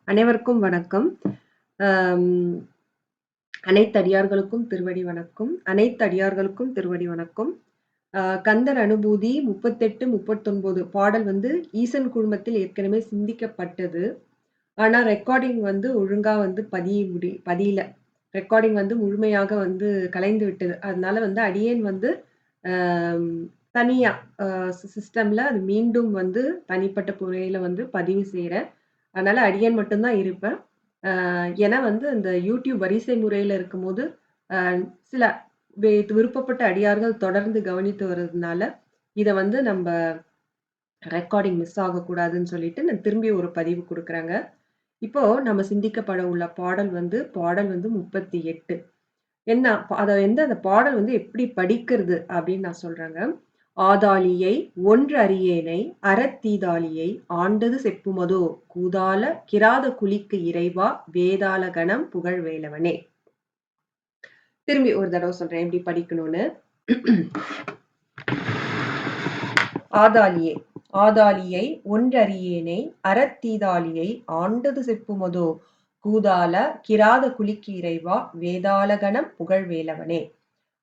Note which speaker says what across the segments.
Speaker 1: அனைவருக்கும் வணக்கம். அம் அனைத்து அடியார்களுக்கும் திருவடி வணக்கம். அனைத்து அடியார்களுக்கும் திருவடி வணக்கம். கந்தர் அனுபூதி 38, 39 பாடல் வந்து ஈசன் குழுமத்தில் ஏற்கனவே சிந்திக்கப்பட்டது. ஆனா ரெக்கார்டிங் வந்து ஒழுங்கா வந்து பதியல. ரெக்கார்டிங் வந்து முழுமையாக வந்து கலைந்து விட்டது. அதனால வந்து அடியேன் வந்து அம் தனியா சிஸ்டம்ல அது மீண்டும் வந்து தனிப்பட்ட முறையில வந்து பதிவு செய்றேன். அதனால அடியேன் மட்டும் தான் இருப்பேன். ஏன்னா வந்து இந்த யூடியூப் வரிசை முறையில இருக்கும்போது, அ சில விருப்பப்பட்ட அடியார்கள் தொடர்ந்து கவனித்து வர்றதுனால, இத வந்து நம்ப ரெக்கார்டிங் மிஸ் ஆகக்கூடாதுன்னு சொல்லிட்டு, நான் திரும்பி ஒரு பதிவு குடுக்குறேங்க. இப்போ நம்ம சிந்திக்கப்பட உள்ள பாடல் வந்து 38. என்ன அத வந்து அந்த பாடல் வந்து எப்படி படிக்கிறது அப்படின்னு நான் சொல்றேங்க. "ஆதாலியை ஒன்று அறியேனை அறத்தீதாலியை ஆண்டது செப்புமதோ கூதால கிராத குழிக்கு இறைவா வேதாள கணம் புகழ் வேலவனே." திரும்பி ஒரு தடவ சொல்றேன் எப்படி படிக்கணும்னு. "ஆதாலியே ஆதாலியை ஒன்றறியேனை அறத்தீதாலியை ஆண்டது செப்புமதோ கூதால கிராத குழிக்கு இறைவா வேதாள கணம் புகழ் வேலவனே."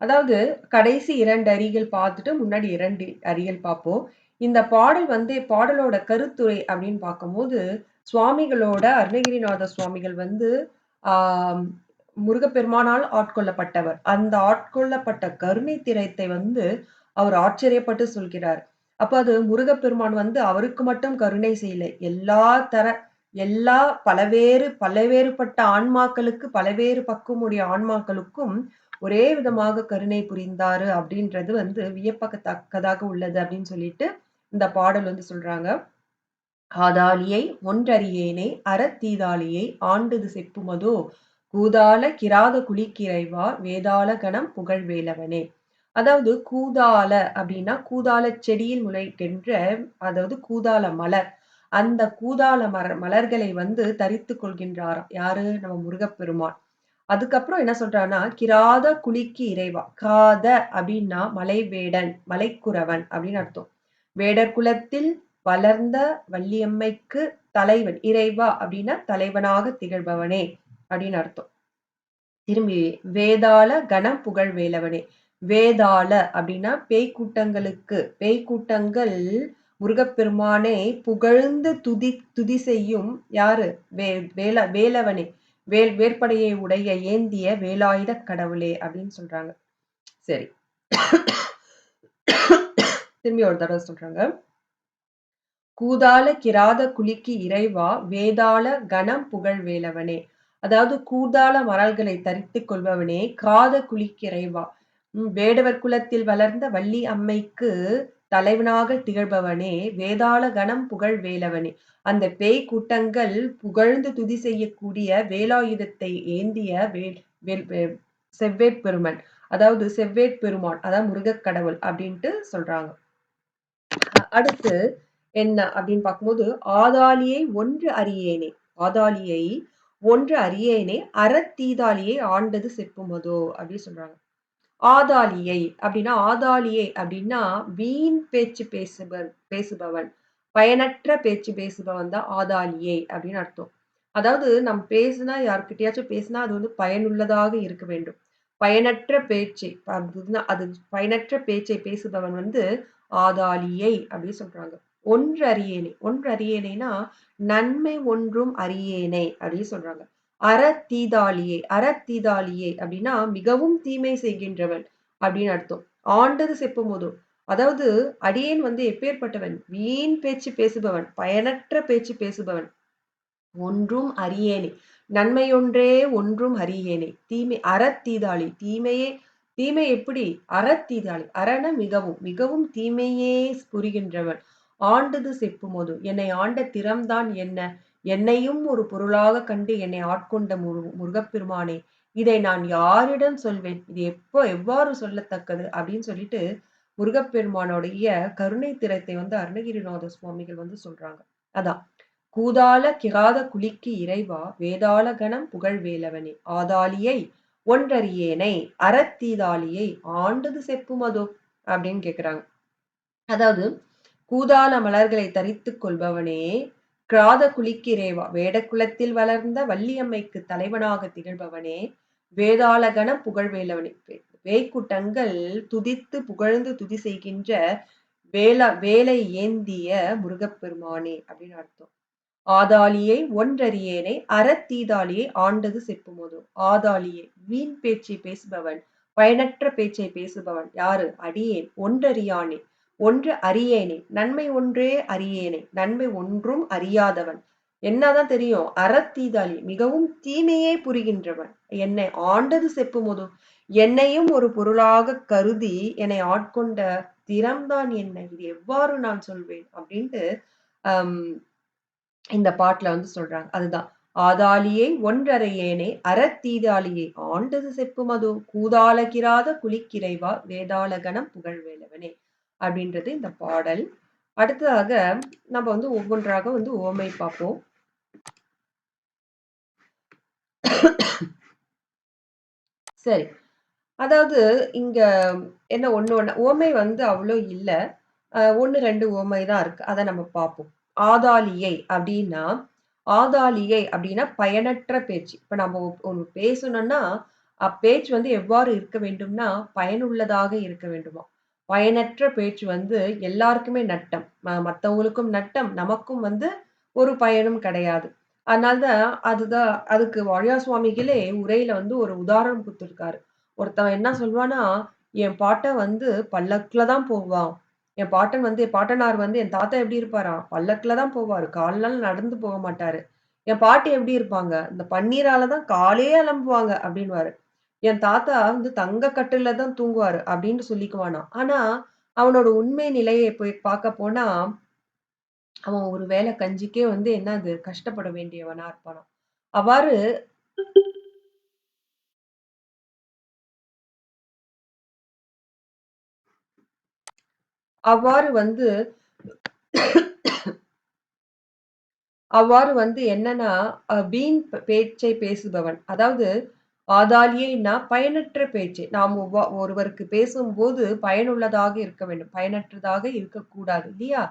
Speaker 1: அதாவது கடைசி 2 அரிகள் பார்த்துட்டு, முன்னாடி 2 அரிகள் பார்ப்போம். இந்த பாடல் வந்து பாடலோட கருத்துரை அப்படின்னு பார்க்கும்போது, சுவாமிகளோட அருணகிரிநாத சுவாமிகள் வந்து ஆ முருகப்பெருமானால் ஆட்கொள்ளப்பட்டவர். அந்த ஆட்கொள்ளப்பட்ட கருணை திறத்தை வந்து அவர் ஆச்சரியப்பட்டு சொல்கிறார். அப்ப அது முருகப்பெருமான் வந்து அவருக்கு மட்டும் கருணை செய்யல. எல்லா பலவேறுபட்ட ஆன்மாக்களுக்கு, பலவேறு பக்குவமுடைய ஆன்மாக்களுக்கும் ஒரே விதமாக கருணை புரிந்தாரு அப்படின்றது வந்து வியப்பக்கத்தக்கதாக உள்ளது அப்படின்னு சொல்லிட்டு இந்த பாடல் வந்து சொல்றாங்க. "ஆதாலியை ஒன்றறியேனே அறத்தீதாலியை ஆண்டது செப்புமதோ கூதால கிராத குழிக்கிறைவா வேதாள கணம் புகழ் வேலவனே." அதாவது கூதால அப்படின்னா கூதால செடியில் முளைக்கின்ற அதாவது கூதால மலர். அந்த கூதால மலர்களை வந்து தரித்துக் கொள்கின்றாராம். யாரு? நம்ம முருகப்பெருமான். அதுக்கப்புறம் என்ன சொல்றான்னா, "கிராத குழிக்கு இறைவா." கிராத அப்படின்னா மலைவேடன், மலைக்குறவன் அப்படின்னு அர்த்தம். வேடர் குலத்தில் வளர்ந்த வள்ளியம்மைக்கு தலைவன். இறைவா அப்படின்னா தலைவனாக திகழ்பவனே அப்படின்னு அர்த்தம். திரும்பி வேதாள கணம் புகழ் வேலவனே. வேதாள அப்படின்னா பேய் கூட்டங்கள் முருகப்பெருமானை புகழ்ந்து துதி செய்யும் யாரு? வே வேல வேலவனே. வேற்படையை உடைய ஏந்திய வேலாயுதக் கடவுளே அப்படின்னு சொல்றாங்க. சரி. திரும்பி ஒரு தடவ சொல்றாங்க. "கூதால கிராத குழிக்கு இறைவா வேதாள கணம் புகழ் வேலவனே." அதாவது கூதாள மலர்களை தரித்துக் கொள்பவனே, கிராத குழிக்கு இறைவா. வேடவர் குலத்தில் வளர்ந்த வள்ளி அம்மைக்கு தலைவனாக திகழ்பவனே, வேதாள கணம் புகழ் வேலவனே. அந்த பேய் கூட்டங்கள் புகழ்ந்து துதி செய்யக்கூடிய வேலாயுதத்தை ஏந்திய வேல் வேல் வெ செவ்வேட்பெருமன். அதாவது செவ்வேட்பெருமான். அதாவது முருகக் கடவுள் அப்படின்ட்டு சொல்றாங்க. அடுத்து என்ன அப்படின்னு பார்க்கும்போது, "ஆதாலியை ஒன்று அறியேனே." ஆதாலியை ஒன்று அறியேனே அறத்தீதாலியை ஆண்டது செப்புமதோ அப்படின்னு சொல்றாங்க. ஆதாலியை அப்படின்னா ஆதாலியை அப்படின்னா வீண் பேச்சு பேசுபவன். பயனற்ற பேச்சு பேசுபவன் தான் ஆதாலியை அப்படின்னு அர்த்தம். அதாவது நம்ம பேசினா யார்கிட்டயாச்சும் பேசினா அது வந்து பயனுள்ளதாக இருக்க வேண்டும். பயனற்ற பேச்சை அது பயனற்ற பேச்சை பேசுபவன் வந்து ஆதாலியை அப்படின்னு சொல்றாங்க. ஒன்று அறியேனே. ஒன்று அறியேனேனா நன்மை ஒன்றும் அறியேனை அப்படின்னு சொல்றாங்க. அறத்தீதாலியை அப்படின்னா மிகவும் தீமை செய்கின்றவன் அப்படின்னு அர்த்தம். ஆண்டது செப்புமதோ அதாவது அடியேன் வந்து எப்பேற்பட்டவன்? வீண் பேச்சு பேசுபவன், பயனற்ற பேச்சு பேசுபவன். ஒன்றும் அறியேனே. நன்மையொன்றே ஒன்றும் அறியேனே. அறத்தீதாளி. தீமை எப்படி? அறத்தீதாளி. அறன மிகவும். மிகவும் தீமையே புரிகின்றவன். ஆண்டது செப்புமது. என்னை ஆண்ட திறம்தான் என்ன? என்னையும் ஒரு பொருளாக கண்டு என்னை ஆட்கொண்ட முருகப்பெருமானே! இதை நான் யாரிடம் சொல்வேன்? இது எவ்வாறு சொல்லத்தக்கது? அப்படின்னு சொல்லிட்டு முருகப்பெருமானுடைய கருணை திறத்தை வந்து அருணகிரிநாத சுவாமிகள் வந்து சொல்றாங்க. அதான். "கூதால கிராத குழிக்கு இறைவா வேதாள கணம் புகழ் வேலவனே ஆதாலியை ஒன்றறியேனை அறத்தீதாலியை ஆண்டது செப்புமதோ." அப்படின்னு கேக்குறாங்க. அதாவது கூதால மலர்களை தரித்துக் கொள்பவனே, கிராத குலிக்கிரேவா வேடக்குலத்தில் வளர்ந்த வள்ளியம்மைக்கு தலைவனாக திகழ்பவனே, வேதாளகண புகழ்வேலவனே. வேய்க்குட்டங்கள் துதித்து புகழ்ந்து துதி செய்கின்ற வேலை ஏந்திய முருகப்பெருமானே அப்படின்னு அர்த்தம். ஆதாளியை ஒன்றறியேனை அறத்தீதாளியை ஆண்டது செப்புமோதோ. ஆதாளியை வீண் பேச்சை பேசுபவன், பயனற்ற பேச்சை பேசுபவன் யாரு? அடியேன் ஒன்றறியானே, ஒன்று அறியேனே, நன்மை ஒன்றே அறியேனே, நன்மை ஒன்றும் அறியாதவன். என்னதான் தெரியும்? அறத்தீதாளி மிகவும் தீமையே புரிகின்றவன். என்னை ஆண்டது செப்புமோதோ. என்னையும் ஒரு பொருளாக கருதி என்னை ஆட்கொண்ட திறம்தான் என்ன? இது எவ்வாறு நான் சொல்வேன்? அப்படின்ட்டு ஆஹ் இந்த பாட்டுல வந்து சொல்றாங்க. அதுதான். ஆதாளியை ஒன்றறையேனே அறத்தீதாளியை ஆண்டது செப்புமதோ கூதாளகிராத குலிக்கிறைவா வேதாளகணம் புகழ்வேலவனே அப்படின்றது இந்த பாடல். அடுத்ததாக நம்ம வந்து ஒவ்வொன்றாக வந்து உவமை பார்ப்போம். சரி. அதாவது இங்க என்ன ஒண்ணு உவமை வந்து அவ்வளோ இல்ல. 1, 2 உவமை தான் இருக்கு. அத நம்ம பார்ப்போம். ஆதாளியை அப்டின்னா, ஆதாளியை அப்டின்னா பயனற்ற பேச்சு. இப்ப நம்ம ஒண்ணு பேசணும்னா, அப்பேச்சு வந்து எவ்வாறு இருக்க வேண்டும்னா, பயனுள்ளதாக இருக்க வேண்டுமாம். பயனற்ற பேச்சு வந்து எல்லாருக்குமே நட்டம். மத்தவங்களுக்கும் நட்டம், நமக்கும் வந்து ஒரு பயனும் கிடையாது. அதனால தான் அதுக்கு வாழியார் சுவாமிகளே உரையில வந்து ஒரு உதாரணம் குடுத்திருக்காரு. ஒருத்தன் என்ன சொல்வான்னா, என் பாட்டன் வந்து பல்லக்குல தான் போவான். என் பாட்டனார் வந்து என் தாத்தா எப்படி இருப்பாராம்? பல்லக்குல தான் போவாரு. கால்னால நடந்து போக மாட்டாரு. என் பாட்டி எப்படி இருப்பாங்க? இந்த பன்னீரால தான் காலே அலம்புவாங்க அப்படின்னுவாரு. என் தாத்தா வந்து தங்க கட்டில்ல தான் தூங்குவாரு அப்படின்னு சொல்லிக்குவானாம். ஆனா, அவனோட உண்மை நிலையை போய் பார்க்க போனா, அவன் ஒரு வேள கஞ்சிக்கே வந்து என்னது கஷ்டப்பட வேண்டியவனா இருப்பானாம். அவ்வாறு அவ்வாறு வந்து அவ்வாறு வந்து என்னன்னா, வீண் பேச்சை பேசுபவன். அதாவது ஆதாலியைன்னா பயனற்ற பேச்சு. நாம் ஒருவருக்கு பேசும்போது பயனுள்ளதாக இருக்க வேண்டும். பயனற்றதாக இருக்கக்கூடாது இல்லையா?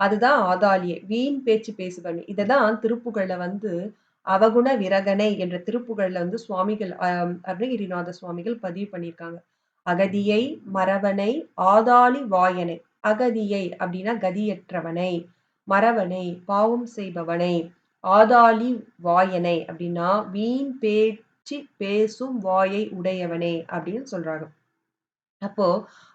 Speaker 1: அதுதான் ஆதாலியை. வீண் பேச்சு பேசுபவன். இததான் திருப்புகழ்ல வந்து அவகுண விரகனை என்ற திருப்புகழ்ல வந்து சுவாமிகள் அருணகிரிநாத சுவாமிகள் பதிவு பண்ணியிருக்காங்க. அகதியை, மறவனை, ஆதாளி வாயனை. அகதியை அப்படின்னா கதியற்றவனை. மறவனை, பாவம் செய்பவனை. ஆதாளி வாயனை அப்படின்னா வீண் பேச்சு பேசும் வாயை உடையவனே அப்படின்னு சொல்றாங்க. அப்போ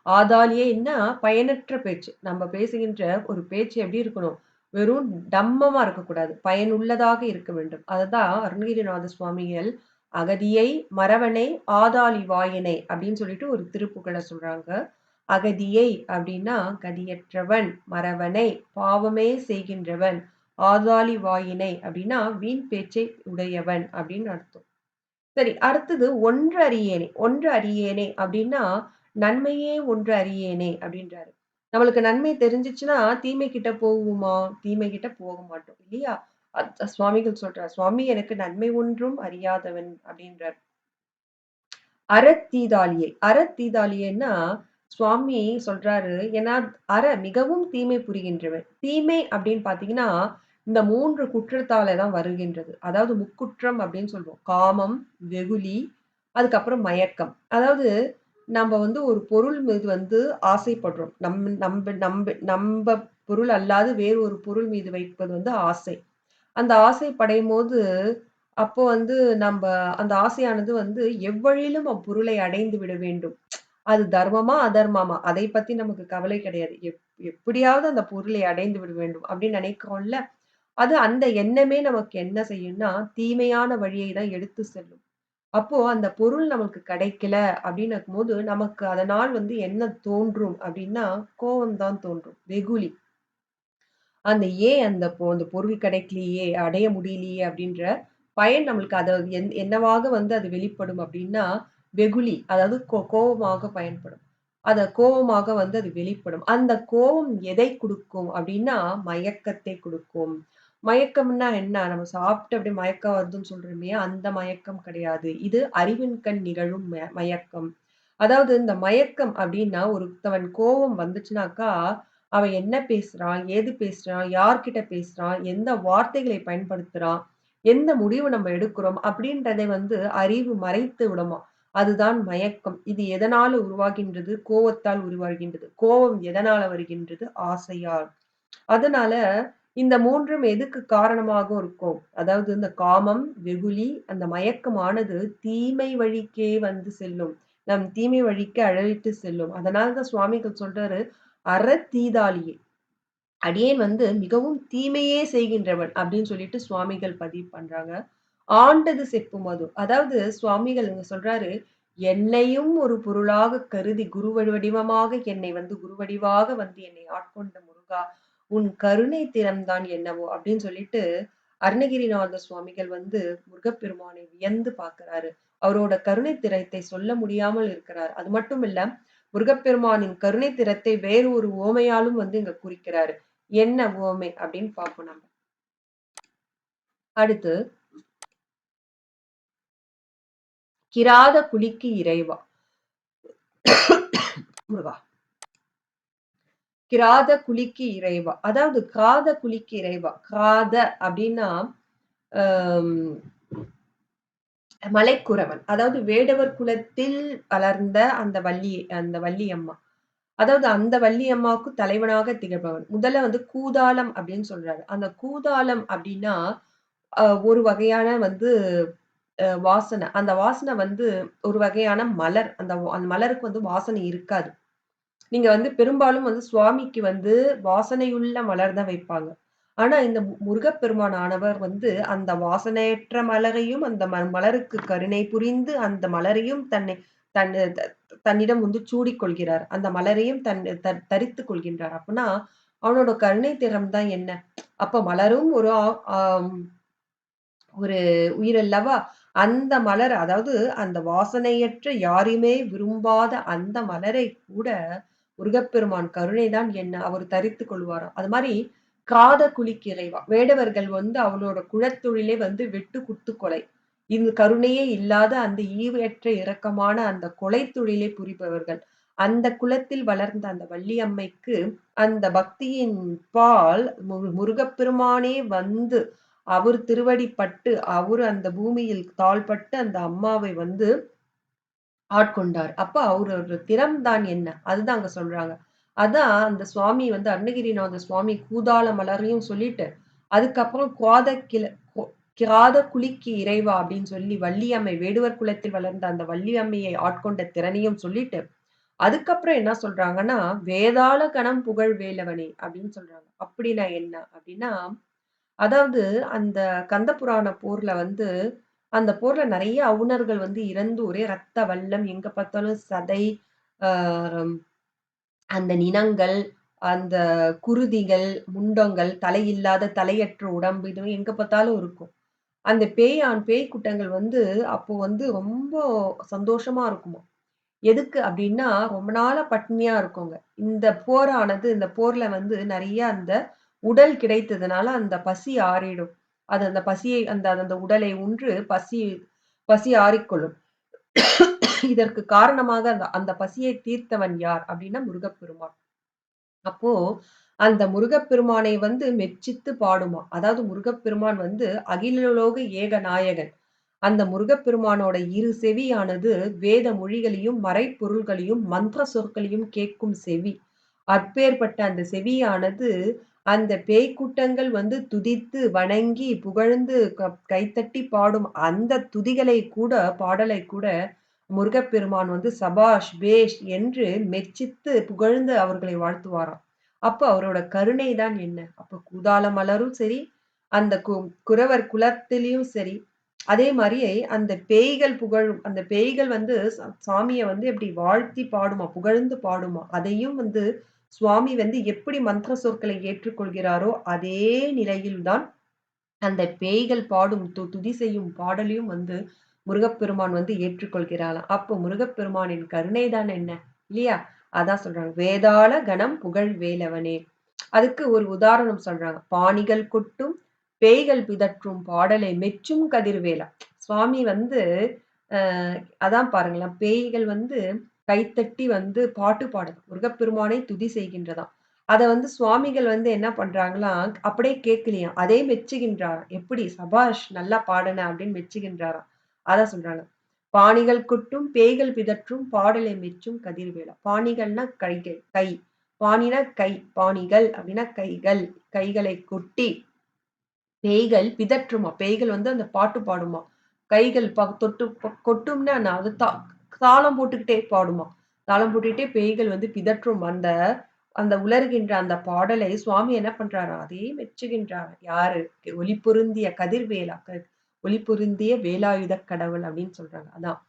Speaker 1: ஆதாளியேன்னா பயனற்ற பேச்சு. நம்ம பேசுகின்ற ஒரு பேச்சு எப்படி இருக்கணும்? வெறும் டம்மமா இருக்கக்கூடாது. பயனுள்ளதாக இருக்க வேண்டும். அததான் அருணகிரிநாத சுவாமிகள் அகதியை, மறவனை, ஆதாளி வாயினை அப்படின்னு சொல்லிட்டு ஒரு திருப்புகழ சொல்றாங்க. அகதியை அப்படின்னா கதியற்றவன், மறவனை பாவமே செய்கின்றவன், ஆதாளி வாயினை அப்படின்னா வீண் பேச்சை உடையவன் அப்படின்னு அர்த்தம். சரி. அடுத்தது ஒன்று அறியேனே. ஒன்று அறியேனே அப்டின்னா, நன்மையே ஒன்று அறியேனே அப்டின்றாரு. நம்மளுக்கு நன்மை தெரிஞ்சுச்சுன்னா, தீமை கிட்ட போகுமா? தீமை கிட்ட போக மாட்டோம். இல்லையா? சுவாமிகள் சொல்றார். "சுவாமி எனக்கு நன்மை ஒன்றும் அறியாதவன்" அப்டின்றார். அறத்தீதாளியை. அறத்தீதாளியைன்னா, சுவாமி சொல்றாரு, ஏன்னா மிகவும் தீமை புரிகின்றவன். தீமை அப்படின்னு பார்த்தீங்கன்னா, இந்த 3 குற்றத்தால தான் வருகின்றது. அதாவது முக்குற்றம் அப்படின்னு சொல்வோம். காமம், வெகுளி, அதுக்கப்புறம் மயக்கம். அதாவது நம்ம வந்து ஒரு பொருள் மீது வந்து ஆசைப்படுறோம். நம்ப பொருள் அல்லாது வேறு ஒரு பொருள் மீது வைப்பது வந்து ஆசை. அந்த ஆசை படையும்போது, அப்போ வந்து நம்ப அந்த ஆசையானது வந்து எவ்வழியிலும் அப்பொருளை அடைந்து விட வேண்டும். அது தர்மமா, அதர்மமா அதை பத்தி நமக்கு கவலை கிடையாது. எப்படியாவது அந்த பொருளை அடைந்து விட வேண்டும் அப்படின்னு நினைக்கிறோம்ல, அது அந்த எண்ணமே நமக்கு என்ன செய்யும்னா, தீமையான வழியை தான் எடுத்து செல்லும். அப்போ அந்த பொருள் நமக்கு கிடைக்கல அப்படின்னும்போது, நமக்கு அதனால் வந்து என்ன தோன்றும் அப்படின்னா, கோவம் தான் தோன்றும். வெகுளி. அந்த ஏன் அந்த பொருள் கிடைக்கலையே, அடைய முடியலையே அப்படின்ற பயன் நம்மளுக்கு அத என்னவாக வந்து அது வெளிப்படும் அப்படின்னா, வெகுளி. அதாவது கோவமாக பயன்படும். கோவமாக வந்து அது வெளிப்படும். அந்த கோவம் எதை குடுக்கும் அப்படின்னா, மயக்கத்தை குடுக்கும். மயக்கம்னா என்ன? நம்ம சாப்பிட்டு அப்படியே மயக்கம் வருதுன்னு சொல்றோமே, அந்த மயக்கம் கிடையாது. இது அறிவின் கண் நிகழும் மயக்கம். அதாவது இந்த மயக்கம் அப்படின்னா, ஒருத்தவன் கோவம் வந்துச்சுனாக்கா, அவன் என்ன பேசுறான்? ஏது பேசுறான்? யார்கிட்ட பேசுறான்? எந்த வார்த்தைகளை பயன்படுத்துறான்? எந்த முடிவு நம்ம எடுக்கிறோம்? அப்படின்றதை வந்து அறிவு மறைத்து விடுமாம். அதுதான் மயக்கம். இது எதனால உருவாகின்றது? கோவத்தால் உருவாகின்றது. கோவம் எதனால வருகின்றது? ஆசையால். அதனால இந்த 3ம் எதுக்கு காரணமாகவும் இருக்கும்? அதாவது இந்த காமம், வெகுளி, அந்த மயக்கமானது தீமை வழிக்கே வந்து செல்லும். நம் தீமை வழிக்கு அழைத்து செல்லும். அதனால தான் சுவாமிகள் சொல்றாரு, "அறத்தீதாலியே" அடியேன் வந்து மிகவும் தீமையே செய்கின்றவன் அப்படின்னு சொல்லிட்டு சுவாமிகள் பதிவு பண்றாங்க. ஆண்டது செப்பும் அது. அதாவது சுவாமிகள் இங்க சொல்றாரு, என்னையும் ஒரு பொருளாக கருதி குரு வடிவமாக என்னை வந்து குரு வடிவாக வந்து என்னை ஆட்கொண்ட முருகா, உன் கருணை திறம்தான் என்னவோ அப்படின்னு சொல்லிட்டு அருணகிரிநாத சுவாமிகள் வந்து முருகப்பெருமானை வியந்து பார்க்கிறாரு. அவரோட கருணை திறத்தை சொல்ல முடியாமல் இருக்கிறார். அது மட்டும் இல்ல, முருகப்பெருமானின் கருணை திறத்தை வேறு ஒரு உவமையாலும் வந்து இங்க குறிக்கிறாரு. என்ன உவமை அப்படின்னு பார்ப்போம் நம்ம. அடுத்து, கிராத குழிக்கு இறைவா முருகா. கிராத குழிக்கு இறைவா. அதாவது காத குழிக்கு இறைவா. காத அப்படின்னா, அம் மலைக்குறவன். அதாவது வேடவர் குலத்தில் வளர்ந்த அந்த வள்ளி அம்மா. அதாவது அந்த வள்ளி அம்மாவுக்கு தலைவனாக திகழ்பவன். முதல்ல வந்து கூதாளம் அப்படின்னு சொல்றாரு. அந்த கூதாளம் அப்படின்னா, ஒரு வகையான வந்து வாசனை. அந்த வாசனை வந்து ஒரு வகையான மலர். அந்த மலருக்கு வந்து வாசனை இருக்காது. நீங்க வந்து பெரும்பாலும் வந்து சுவாமிக்கு வந்து வாசனையுள்ள மலர் தான் வைப்பாங்க. ஆனா இந்த முருகப்பெருமான் ஆனவர் வந்து அந்த வாசனையற்ற மலரையும் அந்த மலருக்கு கருணை புரிந்து அந்த மலரையும் தன் தன்னிடம் வந்து சூடிக் கொள்கிறார். அந்த மலரையும் தரித்துக் கொள்கின்றார். அப்பன்னா அவனோட கருணை திறம் தான் என்ன? அப்ப மலரும் ஒரு ஆம் ஒரு உயிரல்லவா? அந்த மலர் அதாவது அந்த வாசனையற்ற யாரையுமே விரும்பாத அந்த மலரை கூட முருகப்பெருமான் கருணை தான் என்ன அவர் தரித்துக் கொள்வாராம். அது மாரி காத குழிக்கு இறைவா. வேடவர்கள் வந்து அவளோட குலத்தொழிலே வந்து வெட்டு, குத்து, கொலை. இது கருணையே இல்லாத அந்த ஈவையற்ற இரக்கமான அந்த கொலை தொழிலை புரிபவர்கள். அந்த குலத்தில் வளர்ந்த அந்த வள்ளியம்மைக்கு அந்த பக்தியின் பால் முருகப்பெருமானே வந்து அவர் திருவடி பட்டு, அவரு அந்த பூமியில் தாள்பட்டு அந்த அம்மாவை வந்து ஆட்கொண்டார். அப்ப அவரோட திறம் தான் என்ன? அதுதான் அங்க சொல்றாங்க. அதான் அந்த சுவாமி வந்து அருணகிரிநாத சுவாமி கூதாள மலரையும் சொல்லிட்டு, அதுக்கப்புறம் கொ கிராத குழிக்கு இறைவா அப்படின்னு சொல்லி வள்ளியம்மை வேடுவர் குலத்தில் வளர்ந்த அந்த வள்ளியம்மையை ஆட்கொண்ட திறனையும் சொல்லிட்டு, அதுக்கப்புறம் என்ன சொல்றாங்கன்னா, "வேதாள கணம் புகழ் வேலவனே" அப்படின்னு சொல்றாங்க. அப்படின்னா என்ன? அப்படின்னா அதாவது அந்த கந்த புராண போர்ல வந்து, அந்த போர்ல நெறைய அவுணர்கள் வந்து இறந்து ஒரே ரத்த வெள்ளம். எங்க பார்த்தாலும் சதை, ஆ அந்த நிணங்கள், அந்த குருதிகள், முண்டங்கள், தலையில்லாத தலையற்ற உடம்பு இது எங்க பார்த்தாலும் இருக்கும். அந்த பேய் கூட்டங்கள் வந்து அப்போ வந்து ரொம்ப சந்தோஷமா இருக்குமாம். எதுக்கு அப்டின்னா, ரொம்ப நாளா பட்னியா இருக்குங்க. இந்த போர்ல வந்து நெறைய அந்த உடல் கிடைத்ததுனால அந்த பசி ஆறிடும். அது அந்த பசியை அந்த அந்த உடலை உன்று பசி ஆறிக்கொள்ளும். இதற்கு காரணமாக அந்த அந்த பசியை தீர்த்தவன் யார்? அப்டின்னா முருகப்பெருமான். அப்போ அந்த முருகப்பெருமானை வந்து மெச்சித்து பாடுமாம். அதாவது முருகப்பெருமான் வந்து அகிலலோக ஏகநாயகன். அந்த முருகப்பெருமானோட இரு செவியானது வேத மொழிகளையும், மறைப்பொருள்களையும், மந்திர சொற்களையும் கேட்கும் செவி. அப்பேற்பட்ட அந்த செவியானது, அந்த பேய் கூட்டங்கள் வந்து துதித்து, வணங்கி, புகழ்ந்து கைத்தட்டி பாடும் அந்த துதிகளை கூட பாடலை கூட முருகப்பெருமான் வந்து சபாஷ், பேஷ் என்று மெச்சித்து புகழ்ந்து அவர்களை வாழ்த்துவாராம். அப்ப அவரோட கருணை தான் என்ன? அப்ப கூதாள மலரும் சரி, அந்த குரவர் குலத்திலயும் சரி, அதே மாரியே அந்த பேய்கள் புகழும் அந்த பேய்கள் வந்து சாமிய வந்து எப்படி வாழ்த்தி பாடுமா, புகழ்ந்து பாடுமா. அதையும் வந்து சுவாமி வந்து எப்படி மந்திர சொற்களை ஏற்றுக்கொள்கிறாரோ, அதே நிலையில் தான் அந்த பேய்கள் பாடும் துதி செய்யும் பாடலையும் வந்து முருகப்பெருமான் வந்து ஏற்றுக்கொள்கிறாளாம். அப்போ முருகப்பெருமானின் கருணை தான் என்ன? இல்லையா? அதான் சொல்றாங்க. "வேதாள கணம் புகழ் வேலவனே" அதுக்கு ஒரு உதாரணம் சொல்றாங்க. "பாணிகள் கொட்டும், பேய்கள் பிதற்றும் பாடலை மெச்சும் கதிர்வேலா." சுவாமி வந்து அ அதான் பாருங்களேன், பேய்கள் வந்து கைத்தட்டி வந்து பாட்டு பாடுது. முருகப்பெருமானை துதி செய்கின்றதாம். அத வந்து சுவாமிகள் வந்து என்ன பண்றாங்களாம், அப்படியே கேட்கலையாம். அதே மெச்சுகின்றாராம். "எப்படி சபாஷ்! நல்லா பாடுன" அப்படின்னு மெச்சுகின்றாராம். அதான் சொல்றாங்க. "பாணிகள் கொட்டும் பேய்கள் பிதற்றும் பாடலை மெச்சும் கதிர்வேலா." பாணிகள்னா கைகள், கை. பாணினா கை. பாணிகள் அப்படின்னா கைகள். கைகளை கொட்டி பேய்கள் பிதற்றுமாம். பேய்கள் வந்து அந்த பாட்டு பாடுமாம். கைகள் தொட்டு கொட்டும்னா என்ன? அது தாளம் போட்டுக்கிட்டே பாடுமாம். தாளம் போட்டுக்கிட்டே பேய்கள் வந்து பிதற்றும் அந்த அந்த உலர்கின்ற அந்த பாடலை சுவாமி என்ன பண்றாராம்? அதே மெச்சுகின்றாராம். யாரு? ஒளி பொருந்திய கதிர்வேலா. ஒளி பொருந்திய வேலாயுதக் கடவுள் அப்படின்னு சொல்றாங்க. அதான்.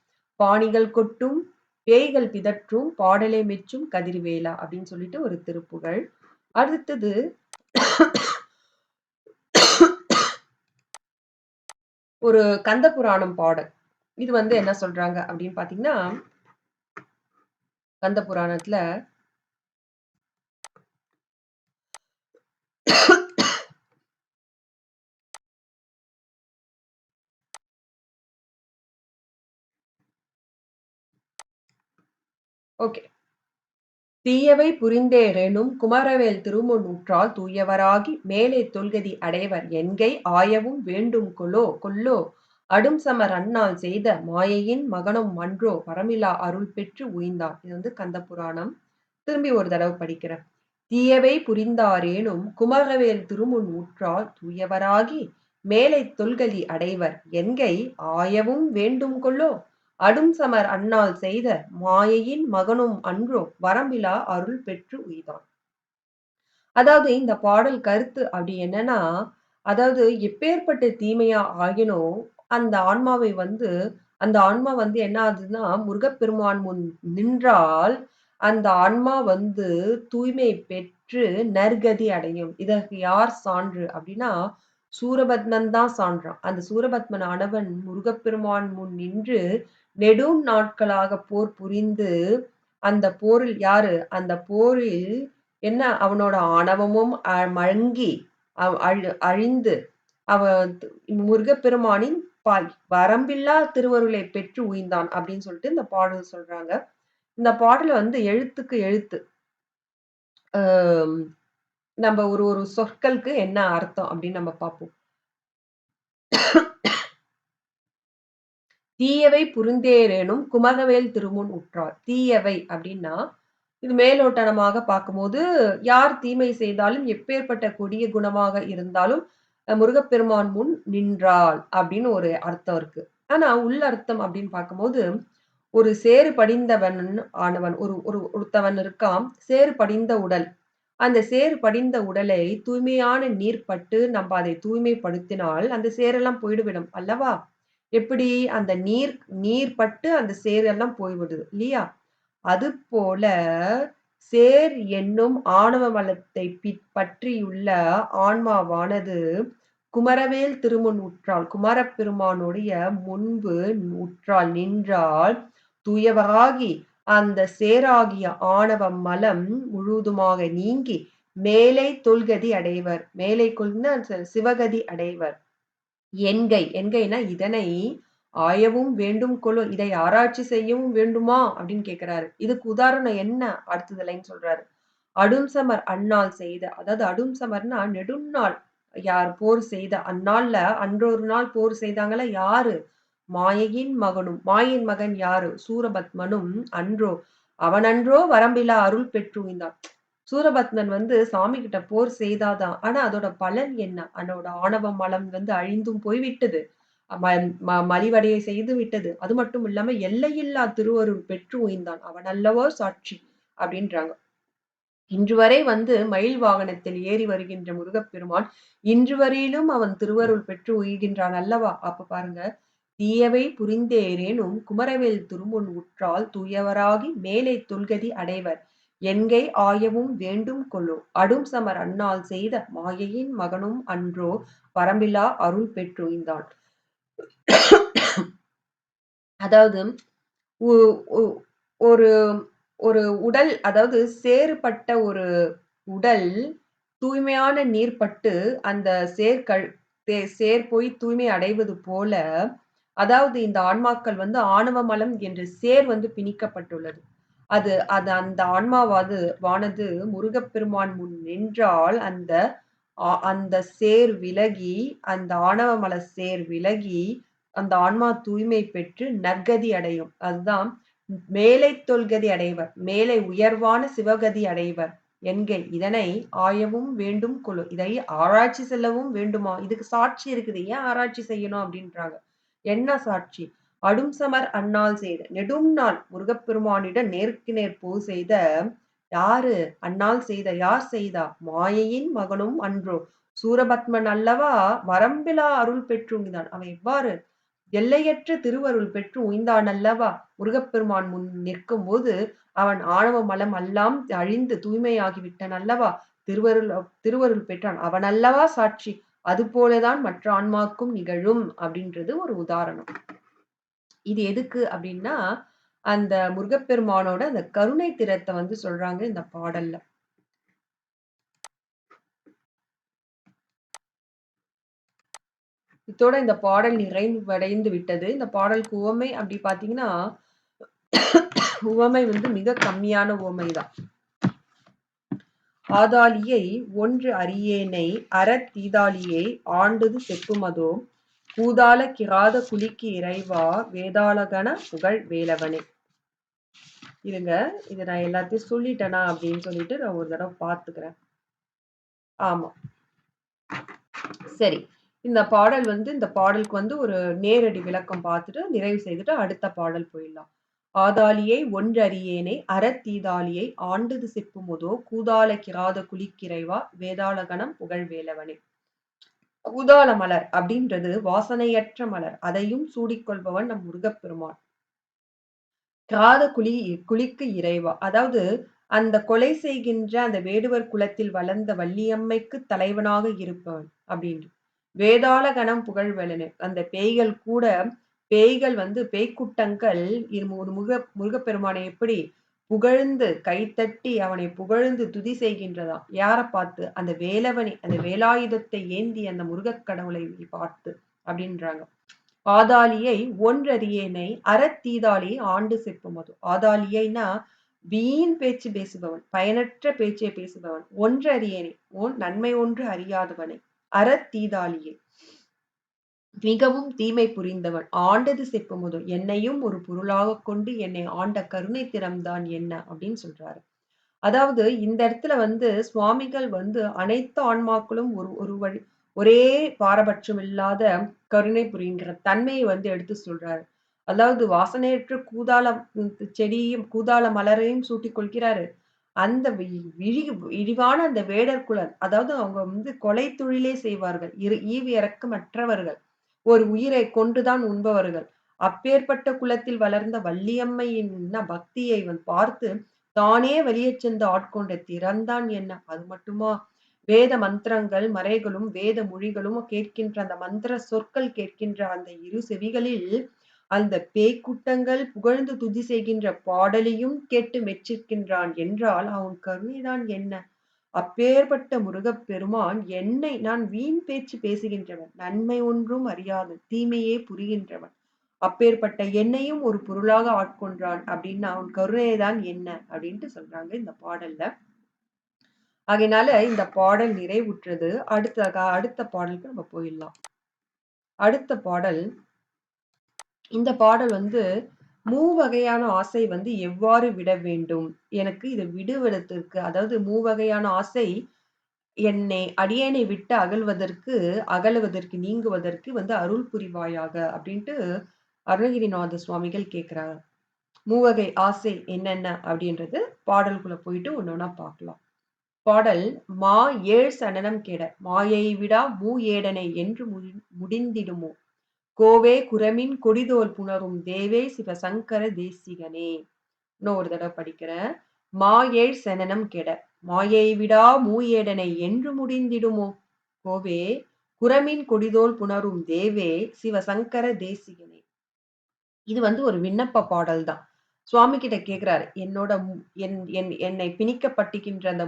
Speaker 1: பாணிகள் கொட்டும், பேய்கள் பிதற்றும், பாடலை மெச்சும் கதிர்வேலா அப்படின்னு சொல்லிட்டு ஒரு திருப்புகழ். அடுத்தது ஒரு கந்த புராணம் பாடல். இது வந்து என்ன சொல்றாங்க அப்படின்னு பார்த்தீங்கன்னா, கந்த புராணத்துல ஓகே. தீயவை புரிந்தேறெனும் குமரவேள் திருமுன் உற்றால் தூயவராகி மேலே தொல்கதி அடைவர் என்கை ஆயவும் வேண்டும் கொல்லோ அடும்சமர் அண்ணாள் செய்த மாயையின் மகனும் அன்றோ வரமிலா அருள் பெற்று உய்ந்தான். இது வந்து கந்த புராணம். திரும்பி ஒரு தடவை படிக்கிறேன். தீயவை புரிந்தாரேனும் குமரவேல் திருமுன் உற்றால் தூயவராகி மேலைத் தொல்கதி அடைவர் என்கை ஆயவும் வேண்டும் கொல்லோ அடும்சமர் அண்ணாள் செய்த மாயையின் மகனும் அன்றோ வரம்பிலா அருள் பெற்று உய்தான். அதாவது இந்த பாடல் கருத்து அப்படி என்னன்னா, அதாவது எப்பேர்ப்பட்ட தீமையா ஆகினும், அந்த ஆன்மாவை வந்து அந்த ஆன்மா வந்து என்ன ஆகுதுன்னா, முருகப்பெருமான் முன் நின்றால், அந்த ஆன்மா வந்து தூய்மை பெற்று நற்கதி அடையும். இதற்கு யார் சான்று அப்படின்னா, சூரபத்மன் தான் சான்றாம். அந்த சூரபத்மன் ஆனவன் முருகப்பெருமான் முன் நின்று நெடும் நாட்களாக போர் புரிந்து, அந்த போரில் யாரு? அந்த போரில் என்ன அவனோட ஆணவமும் மழுங்கி அழிந்து அவன் முருகப்பெருமானின் வரம்பில்லா திருவருளை பெற்று உய்ந்தான் அப்படின்னு சொல்லிட்டு இந்த பாடல் சொல்றாங்க. இந்த பாடல வந்து எழுத்துக்கு எழுத்து நம்ம ஒரு ஒரு சொற்களுக்கு என்ன அர்த்தம் அப்படின்னு நம்ம பார்ப்போம். தீயவை புரிந்தேறேனும் குமரவேல் திருமுன் உற்றார். தீயவை அப்படின்னா இது மேலோட்டமாக பார்க்கும்போது, யார் தீமை செய்தாலும், எப்பேர்ப்பட்ட கொடிய குணமாக இருந்தாலும், முருகப்பெருமான் முன் நின்றாள் அப்படின்னு ஒரு அர்த்தம் இருக்கு. ஆனா, உள்ளர்த்தம் அப்படின்னு பார்க்கும்போது, ஒரு சேறு படிந்தவன் ஆனவன் ஒருத்தவன் இருக்கான். சேறு படிந்த உடல். அந்த சேறு படிந்த உடலை தூய்மையான நீர் பட்டு நம்ம அதை தூய்மைப்படுத்தினால், அந்த சேரெல்லாம் போய்விடும் அல்லவா? எப்படி அந்த நீர் நீர் பட்டு அந்த சேரெல்லாம் போய்விடுது இல்லையா? அதுபோல சேர் என்னும் ஆணவ மலத்தை பற்றியுள்ள ஆன்மாவானது குமரவேல் திருமுன் உற்றால் குமரப்பெருமானுடைய முன்பு உற்றால் நின்றால் தூயவராகி அந்த சேராகிய ஆணவ மலம் முழுவதுமாக நீங்கி மேலை தொல்கதி அடைவர். மேலை கொள்னா சிவகதி அடைவர். என்கைனா இதனை ஆயவும் வேண்டும் கொலோ இதை ஆராய்ச்சி செய்யவும் வேண்டுமா அப்படின்னு கேட்கிறாரு. இதுக்கு உதாரணம் என்ன? அடுத்தது லைன் சொல்றாரு. அடும்சமர் அந்நாள் செய்த அதாவது அடும்சமர்னா நெடுநாள் யார் போர் செய்த அந்நாள்ல அன்றொரு நாள் போர் செய்தாங்கள யாரு? மாயையின் மகனும் மாயின் மகன் யாரு? சூரபத்மனும் அன்றோ அவனன்றோ வரம்பிலா அருள் பெற்று உய்ந்தான். சூரபத்மன் வந்து சாமி கிட்ட போர் செய்தாதான். ஆனா அதோட பலன் என்ன? அதோட ஆணவ மலம் வந்து அழிந்தும் போய்விட்டது. மலிவடைய செய்து விட்டது. அது மட்டும் இல்லாம எல்லையில்லா திருவருள் பெற்று உய்ந்தான். அவன் அல்லவோ சாட்சி அப்படின்றாங்க. இன்று வரை வந்து மயில் வாகனத்தில் ஏறி வருகின்ற முருகப்பெருமான் இன்று வரையிலும் அவன் திருவருள் பெற்று உய்கின்றான் அல்லவா? அப்ப பாருங்க. தீயவை புரிந்தேரேனும் குமரவேல் திருமுன் உற்றால் தூயவராகி மேலை தொல்கதி அடைவர். என்கை ஆயவும் வேண்டும் கொல்லோ அடும் சமர் அண்ணால் செய்த மாயையின் மகனும் அன்றோ வரம்பிலா அருள் பெற்றுய்ந்தான். அதாவது ஒரு ஒரு உடல் அதாவது சேறுபட்ட ஒரு உடல் தூய்மையான நீர் பட்டு அந்த சேர் போய் தூய்மை அடைவது போல அதாவது இந்த ஆன்மாக்கள் வந்து ஆணவ மலம் என்ற சேர் வந்து பிணிக்கப்பட்டுள்ளது. அது அது அந்த வானது முருகப்பெருமான் முன் நின்றால் அந்த சேர் விலகி, அந்த ஆணவ மல சேர் விலகி, அந்த ஆன்மா தூய்மை பெற்று நற்கதி அடையும். அதுதான் மேலை தொல்கதி அடைவர். மேலை உயர்வான சிவகதி அடைவர் என்க. இதனை ஆயவும் வேண்டும் கொலோ. இதை ஆராய்ச்சி செல்லவும் வேண்டுமா? இதுக்கு சாட்சி இருக்குது. ஏன் ஆராய்ச்சி செய்யணும் அப்படின்றாங்க. என்ன சாட்சி? அடும்சமர் அண்ணாள் செய்த நெடும் நாள் முருகப்பெருமானிடம் நேருக்கு நேர் போர் செய்த யாரு? அண்ணாள் செய்த. யார் செய்தா? மாயையின் மகனும் அன்றோ சூரபத்மன் அல்லவா வரம்பிலா அருள் பெற்று உய்ந்தான். அவன் எவ்வாறு எல்லையற்ற திருவருள் பெற்று உய்ந்தான் அல்லவா? முருகப்பெருமான் முன் நிற்கும் போது அவன் ஆணவ மலம் எல்லாம் அழிந்து தூய்மையாகிவிட்டான் அல்லவா? திருவருள் திருவருள் பெற்றான். அவன் அல்லவா சாட்சி. அது போலதான் மற்ற ஆன்மாக்கும் நிகழும் அப்படின்றது ஒரு உதாரணம். இது எதுக்கு அப்படின்னா, அந்த முருகப்பெருமானோட அந்த கருணை திறத்தை வந்து சொல்றாங்க இந்த பாடல்ல. இத்தோட இந்த பாடல் நிறைவடைந்து விட்டது. இந்த பாடலுக்கு உவமை அப்படி பார்த்தீங்கன்னா, உவமை வந்து மிக கம்மியான உவமை தான். ஆதாலியை ஒன்று அறியேனை அறத் தீதாலியை ஆண்டது செப்புமதோ கூதால கிராத குழிக்கு இறைவா வேதாளகன புகழ் வேலவனே. இருங்க, இதை நான் எல்லாத்தையும் சொல்லிட்டேனா அப்படின்னு சொல்லிட்டு நான் ஒரு தடவை பார்த்துக்கிறேன். ஆமா, சரி. இந்த பாடல் வந்து இந்த பாடலுக்கு வந்து ஒரு நேரடி விளக்கம் பார்த்துட்டு நிறைவு செய்துட்டு அடுத்த பாடல் போயிடலாம். ஆதாலியை ஒன்றறியேனை அறத்தீதாலியை ஆண்டது செப்புமுதோ கூதால கிராத குழிக்கிறைவா வேதாளகணம் புகழ் வேலவனே. கூதால மலர் அப்படின்றது வாசனையற்ற மலர். அதையும் சூடிக்கொள்பவன் நம் முருகப்பெருமான். கிராத குழிக்கு இறைவா, அதாவது அந்த கொலை செய்கின்ற அந்த வேடுவர் குலத்தில் வளர்ந்த வள்ளியம்மைக்கு தலைவனாக இருப்பவன் அப்படின்னு. வேதாள கணம் புகழ்வலனு, அந்த பேய்கள் வந்து பேய்க்கூட்டங்கள் முருகப்பெருமானை எப்படி புகழ்ந்து கைத்தட்டி அவனை புகழ்ந்து துதி செய்கின்றதாம். யாரை பார்த்து? அந்த வேலவனை, அந்த வேலாயுதத்தை ஏந்தி அந்த முருகக் கடவுளை பார்த்து அப்படின்றாங்க. ஆதாலியை ஒன்றறியேனை அறத்தீதாலியை ஆண்டு செப்புமது. ஆதாலியைனா வீண் பேச்சு பேசுபவன், பயனற்ற பேச்சை பேசுபவன். ஒன்றறியேனை, நன்மை ஒன்று அறியாதவனை. அறத்தீதாலியை மிகவும் தீமை புரிந்தவன். ஆண்டது செப்புமுது, என்னையும் ஒரு பொருளாக கொண்டு என்னை ஆண்ட கருணை திறம்தான் என்ன அப்படின்னு சொல்றாரு. அதாவது இந்த இடத்துல வந்து சுவாமிகள் வந்து அனைத்து ஆன்மாக்களும் ஒரே பாரபட்சம் இல்லாத கருணை புரிகின்ற தன்மையை வந்து எடுத்து சொல்றாரு. அதாவது வாசனையற்ற செடியும் கூதாள மலரையும் சூட்டிக் கொள்கிறாரு. அந்த இழிவான அந்த வேடர் குலர், அதாவது அவங்க வந்து கொலை தொழிலே செய்வார்கள். ஈவு இரக்கமற்றவர்கள். ஒரு உயிரை கொன்றுதான் உண்பவர்கள். அப்பேற்பட்ட குலத்தில் வளர்ந்த வள்ளியம்மையின் பக்தியை பார்த்து தானே வெளியேச் சென்று ஆட்கொண்ட திறந்தான் என்ன? அது மட்டுமா? வேத மந்திரங்கள் மறைகளும் வேத மொழிகளும் கேட்கின்ற அந்த மந்திர சொற்கள் கேட்கின்ற அந்த இரு செவிகளில் அந்த பேய்க்கூட்டங்கள் புகழ்ந்து துதி செய்கின்ற பாடலையும் கேட்டு மெச்சிருக்கின்றான் என்றால் அவன் கருணைதான் என்ன? அப்பேற்பட்ட முருகப்பெருமான் என்னை, நான் வீண் பேச்சு பேசுகின்றவன், நன்மை ஒன்றும் அறியாது தீமையே புரிகின்றவன், அப்பேற்பட்ட என்னையும் ஒரு பொருளாக ஆட்கொண்டான் அப்படின்னா அவன் கருணைதான் என்ன அப்படின்ட்டு சொல்றாங்க இந்த பாடல்ல. அதனால இந்த பாடல் நிறைவுற்றது. அடுத்த பாடலுக்கு நம்ம போயிடலாம். அடுத்த பாடல், இந்த பாடல் வந்து மூவகையான ஆசை வந்து எவ்வாறு விட வேண்டும், எனக்கு இதை விடுவதற்கு, அதாவது மூவகையான ஆசை அடியேனை விட்டு அகலுவதற்கு நீங்குவதற்கு வந்து அருள் புரிவாயாக அப்படின்ட்டு அருணகிரிநாத சுவாமிகள் கேட்கிறார். மூவகை ஆசை என்னென்ன அப்படின்றது பாடலுக்குள்ள போயிட்டு ஒன்னொன்னா பார்க்கலாம். பாடல் மா ஏழ் சனனம் கெட மாயை விடா மூ ஏடனை என்று முடிந்திடுமோ கோவே குரமின் கொடிதோல் புணரும் தேவே சிவசங்கர தேசிகனே. இன்னும் ஒரு தடவை படிக்கிறேன். மாயேழ் சனனம் கெட மாயை விடா மூயேடனை என்று முடிந்திடுமோ கோவே குரமின் கொடிதோல் புணரும் தேவே சிவசங்கர தேசிகனே. இது வந்து ஒரு விண்ணப்ப பாடல் தான். சுவாமி கிட்ட கேட்கிறாரு, என்னோட என்னை பிணிக்கப்பட்டிருக்கின்ற அந்த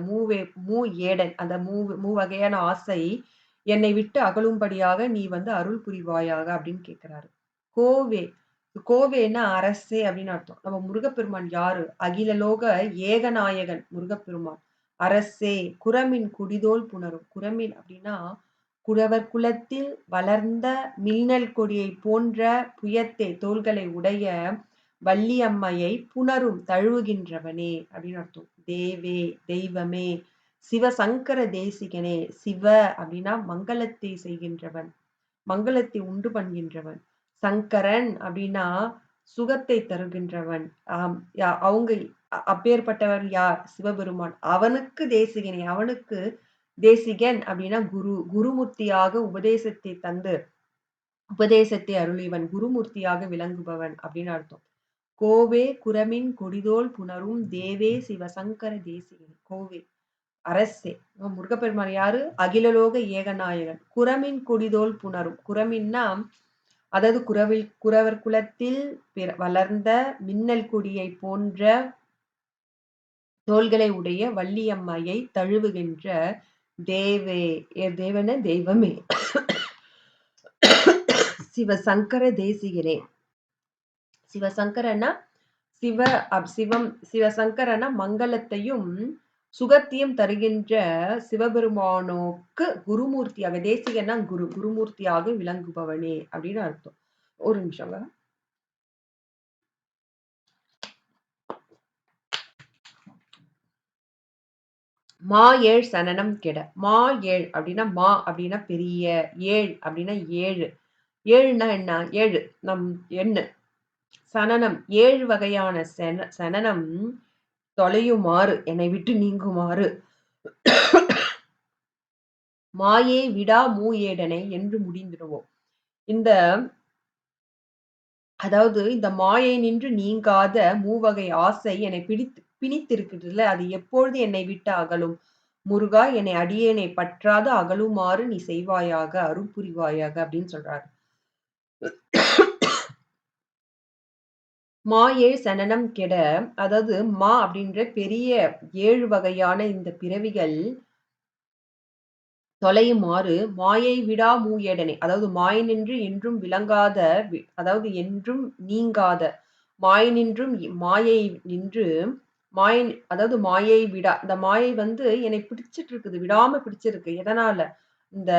Speaker 1: மூ ஏடன், அந்த மூவகையான ஆசை என்னை விட்டு அகலும்படியாக நீ வந்து அருள் புரிவாயாக அப்படின்னு கேட்கிறாரு. கோவே, கோவேன்னா அரசே அப்படின்னு அர்த்தம். நம்ம முருகப்பெருமான் யாரு? அகில லோக ஏகநாயகன் முருகப்பெருமான். அரசே குரமின் குடிதோல் புணரும். குரமின் அப்படின்னா குறவர் குலத்தில் வளர்ந்த மின்னல் கொடியைப் போன்ற புயத்தே தோள்களை உடைய வள்ளியம்மையை புணரும் தழுவுகின்றவனே அப்படின்னு அர்த்தம். தேவே தெய்வமே, சிவசங்கர தேசிகனே. சிவ அப்படின்னா மங்களத்தை செய்கின்றவன், மங்களத்தை உண்டு பண்ணுகின்றவன். சங்கரன் அப்படின்னா சுகத்தை தருகின்றவன். அவங்க அப்பேற்பட்டவர் யார்? சிவபெருமான். அவனுக்கு தேசிகனே, அவனுக்கு தேசிகன் அப்படின்னா குருமூர்த்தியாக உபதேசத்தை தந்து உபதேசத்தை அருளியவன், குருமூர்த்தியாக விளங்குபவன் அப்படின்னு அர்த்தம். கோவே குரமின் கொடிதோல் புணரும் தேவே சிவசங்கர தேசிகன். கோவே அரசே. முருகப்பெருமான் யாரு? அகிலலோக ஏகநாயகன். குரமின் கொடிதோல் புணரும். குரமின்னா அதாவது குறவர் குலத்தில் வளர்ந்த மின்னல் கொடியை போன்ற தோள்களை உடைய வள்ளியம்மையை தழுவுகின்ற தேவே. தேவன தெய்வமே, சிவசங்கர தேசிகரே. சிவசங்கரனா சிவசங்கரனா மங்களத்தையும் சுகத்தையும் தருகின்ற சிவபெருமானோக்கு குருமூர்த்தியாக, தேசிகனா குருமூர்த்தியாக விளங்குபவனே அப்படின்னு அர்த்தம். ஒரு நிமிஷங்க. மா ஏழ் சனனம் கெட. மா ஏழ் அப்படின்னா மா அப்படின்னா பெரிய, ஏழ் அப்படின்னா ஏழு. ஏழுன்னா என்ன? ஏழு நம் எண்ணு. சனனம் 7 வகையான சனனம் தொலையுமாறு, என்னை விட்டு நீங்குமாறு. மாயே விடா மூஏடனை என்று முடிந்திடுவோம். அதாவது இந்த மாயை நின்று நீங்காத மூவகை ஆசை என்னை பிணித்திருக்குதுல்ல, அது எப்பொழுது என்னை விட்டு அகலும்? முருகா, என்னை அடியேனை பற்றாது அகலுமாறு நீ செய்வாயாக, அருள் புரிவாயாக அப்படின்னு சொல்றாரு. மா ஏழ் சனனம் கெட. அதாவது மா அப்படின்ற பெரிய 7 வகையான இந்த பிறவிகள் தொலையுமாறு மாயை விடா மூயடனே. அதாவது மாயை நின்று என்றும் விளங்காத, அதாவது என்றும் நீங்காத, மாயை நின்று மாயை, அதாவது மாயை விடா, இந்த மாயை என்னை பிடிச்சிட்டு இருக்குது, விடாம பிடிச்சிருக்கு. எதனால? இந்த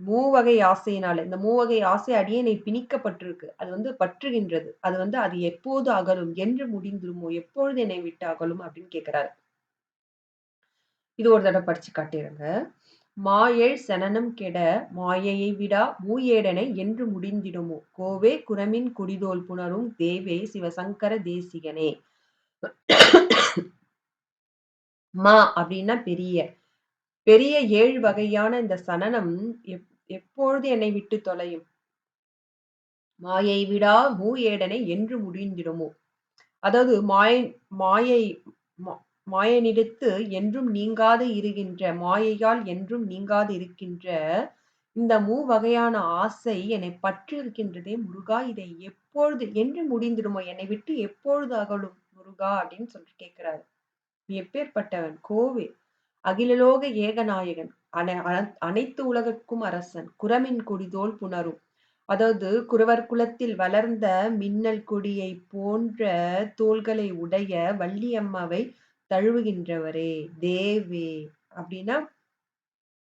Speaker 1: மூவகை ஆசையினால. இந்த மூவகை ஆசை அடியேனை பிணிக்கப்பட்டிருக்கு. அது பற்றுகின்றது. அது எப்போது அகலும்? என்று முடிந்துருமோ? எப்பொழுது என்னை விட்டு அகலும் அப்படின்னு கேட்கிறாரு. இது ஒரு தடவை படிச்சு காட்டிடுங்க. மாயேழ் சனனம் கெட மாயையை விடா மூயேடனை என்று முடிந்திடுமோ? கோவே குரமின் குடிதோல் புணரும் தேவே சிவசங்கர தேசிகனே. மா அப்படின்னா பெரிய பெரிய 7 வகையான இந்த சனனம் எப்பொழுது என்னை விட்டு தொலையும்? மாயை விடா மூயேடனை என்று முடிந்திடுமோ? அதாவது மாயை மாயனிடத்து என்றும் நீங்காது இருக்கின்ற, மாயையால் என்றும் நீங்காது இருக்கின்ற இந்த மூவகையான ஆசை என்னை பற்றி இருக்கின்றதே முருகா, இதை எப்பொழுது என்று முடிந்திடுமோ? என்னை விட்டு எப்பொழுது அகலும் முருகா அப்படின்னு சொல்லி கேட்கிறாரு. எப்பேற்பட்டவன்? கோவே அகிலலோக ஏகநாயகன், அனைத்து உலகக்கும் அரசன், குரமின் கொடிதோல் புணரும். அதாவது குறவர் குலத்தில் வளர்ந்த மின்னல் கொடியை போன்ற தோள்களை உடைய வள்ளியம்மாவை தழுவுகின்றவரே. தேவே அப்படின்னா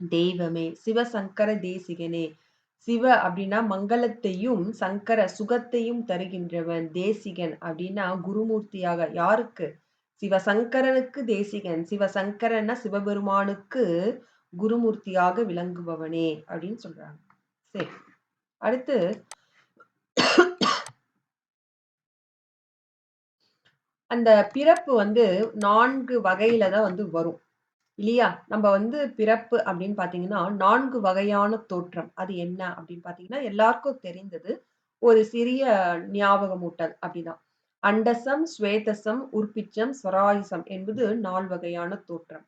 Speaker 1: தெய்வமே, சிவசங்கர தேசிகனே. சிவ அப்படின்னா மங்களத்தையும், சங்கர சுகத்தையும் தருகின்றவன். தேசிகன் அப்படின்னா குருமூர்த்தியாக. யாருக்கு? சிவசங்கரனுக்கு தேசிகன். சிவசங்கரன்னா சிவபெருமானுக்கு குருமூர்த்தியாக விளங்குபவனே அப்படின்னு சொல்றாங்க. சரி, அடுத்து அந்த பிறப்பு 4 வகையில தான் வரும் இல்லையா? நம்ம பிறப்பு அப்படின்னு பார்த்தீங்கன்னா 4 வகையான தோற்றம். அது என்ன அப்படின்னு பார்த்தீங்கன்னா, எல்லாருக்கும் தெரிந்தது. ஒரு சிறிய ஞாபகமூட்டல் அப்படிதான். அண்டசம், ஸ்வேதசம், உற்பிச்சம், ஸ்வராயுசம் என்பது 4 வகையான தோற்றம்.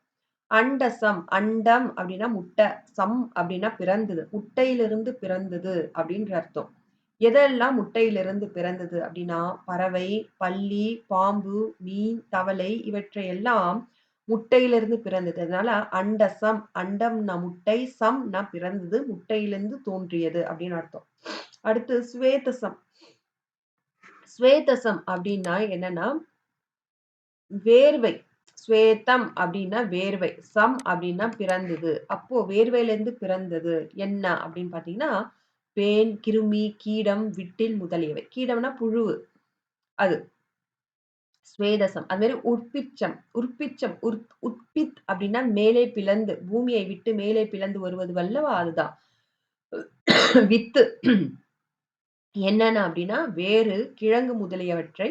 Speaker 1: அண்டசம், அண்டம் அப்படின்னா முட்டை, சம் அப்படின்னா பிறந்தது, முட்டையிலிருந்து பிறந்தது அப்படின்ற அர்த்தம். எதெல்லாம் முட்டையிலிருந்து பிறந்தது அப்படின்னா, பறவை, பல்லி, பாம்பு, மீன், தவளை இவற்றையெல்லாம் முட்டையிலிருந்து பிறந்தது. அதனால அண்டசம், அண்டம்னா முட்டை, சம்னா பிறந்தது, முட்டையிலிருந்து தோன்றியது அப்படின்னு அர்த்தம். அடுத்து ஸ்வேதசம். ஸ்வேதசம் அப்படின்னா என்னன்னா வேர்வை. ஸ்வேதம் அப்படின்னா வேர்வை. சம் அப்படின்னா பிறந்தது. அப்போ வேர்வையிலிருந்து பிறந்தது என்ன அப்படின்னு பார்த்தீங்கன்னா, பேன், கிருமி, கீடம், விட்டில் முதலியவை. கீடம்னா புழு அது. ஸ்வேதசம். அது மாரி உற்பிச்சம். உற்பிச்சம் உற்பித் அப்படின்னா மேலே பிளந்து, பூமியை விட்டு மேலே பிளந்து வருவது வல்லவா அதுதான். வித்து. என்னென்ன அப்படின்னா, வேறு, கிழங்கு முதலியவற்றை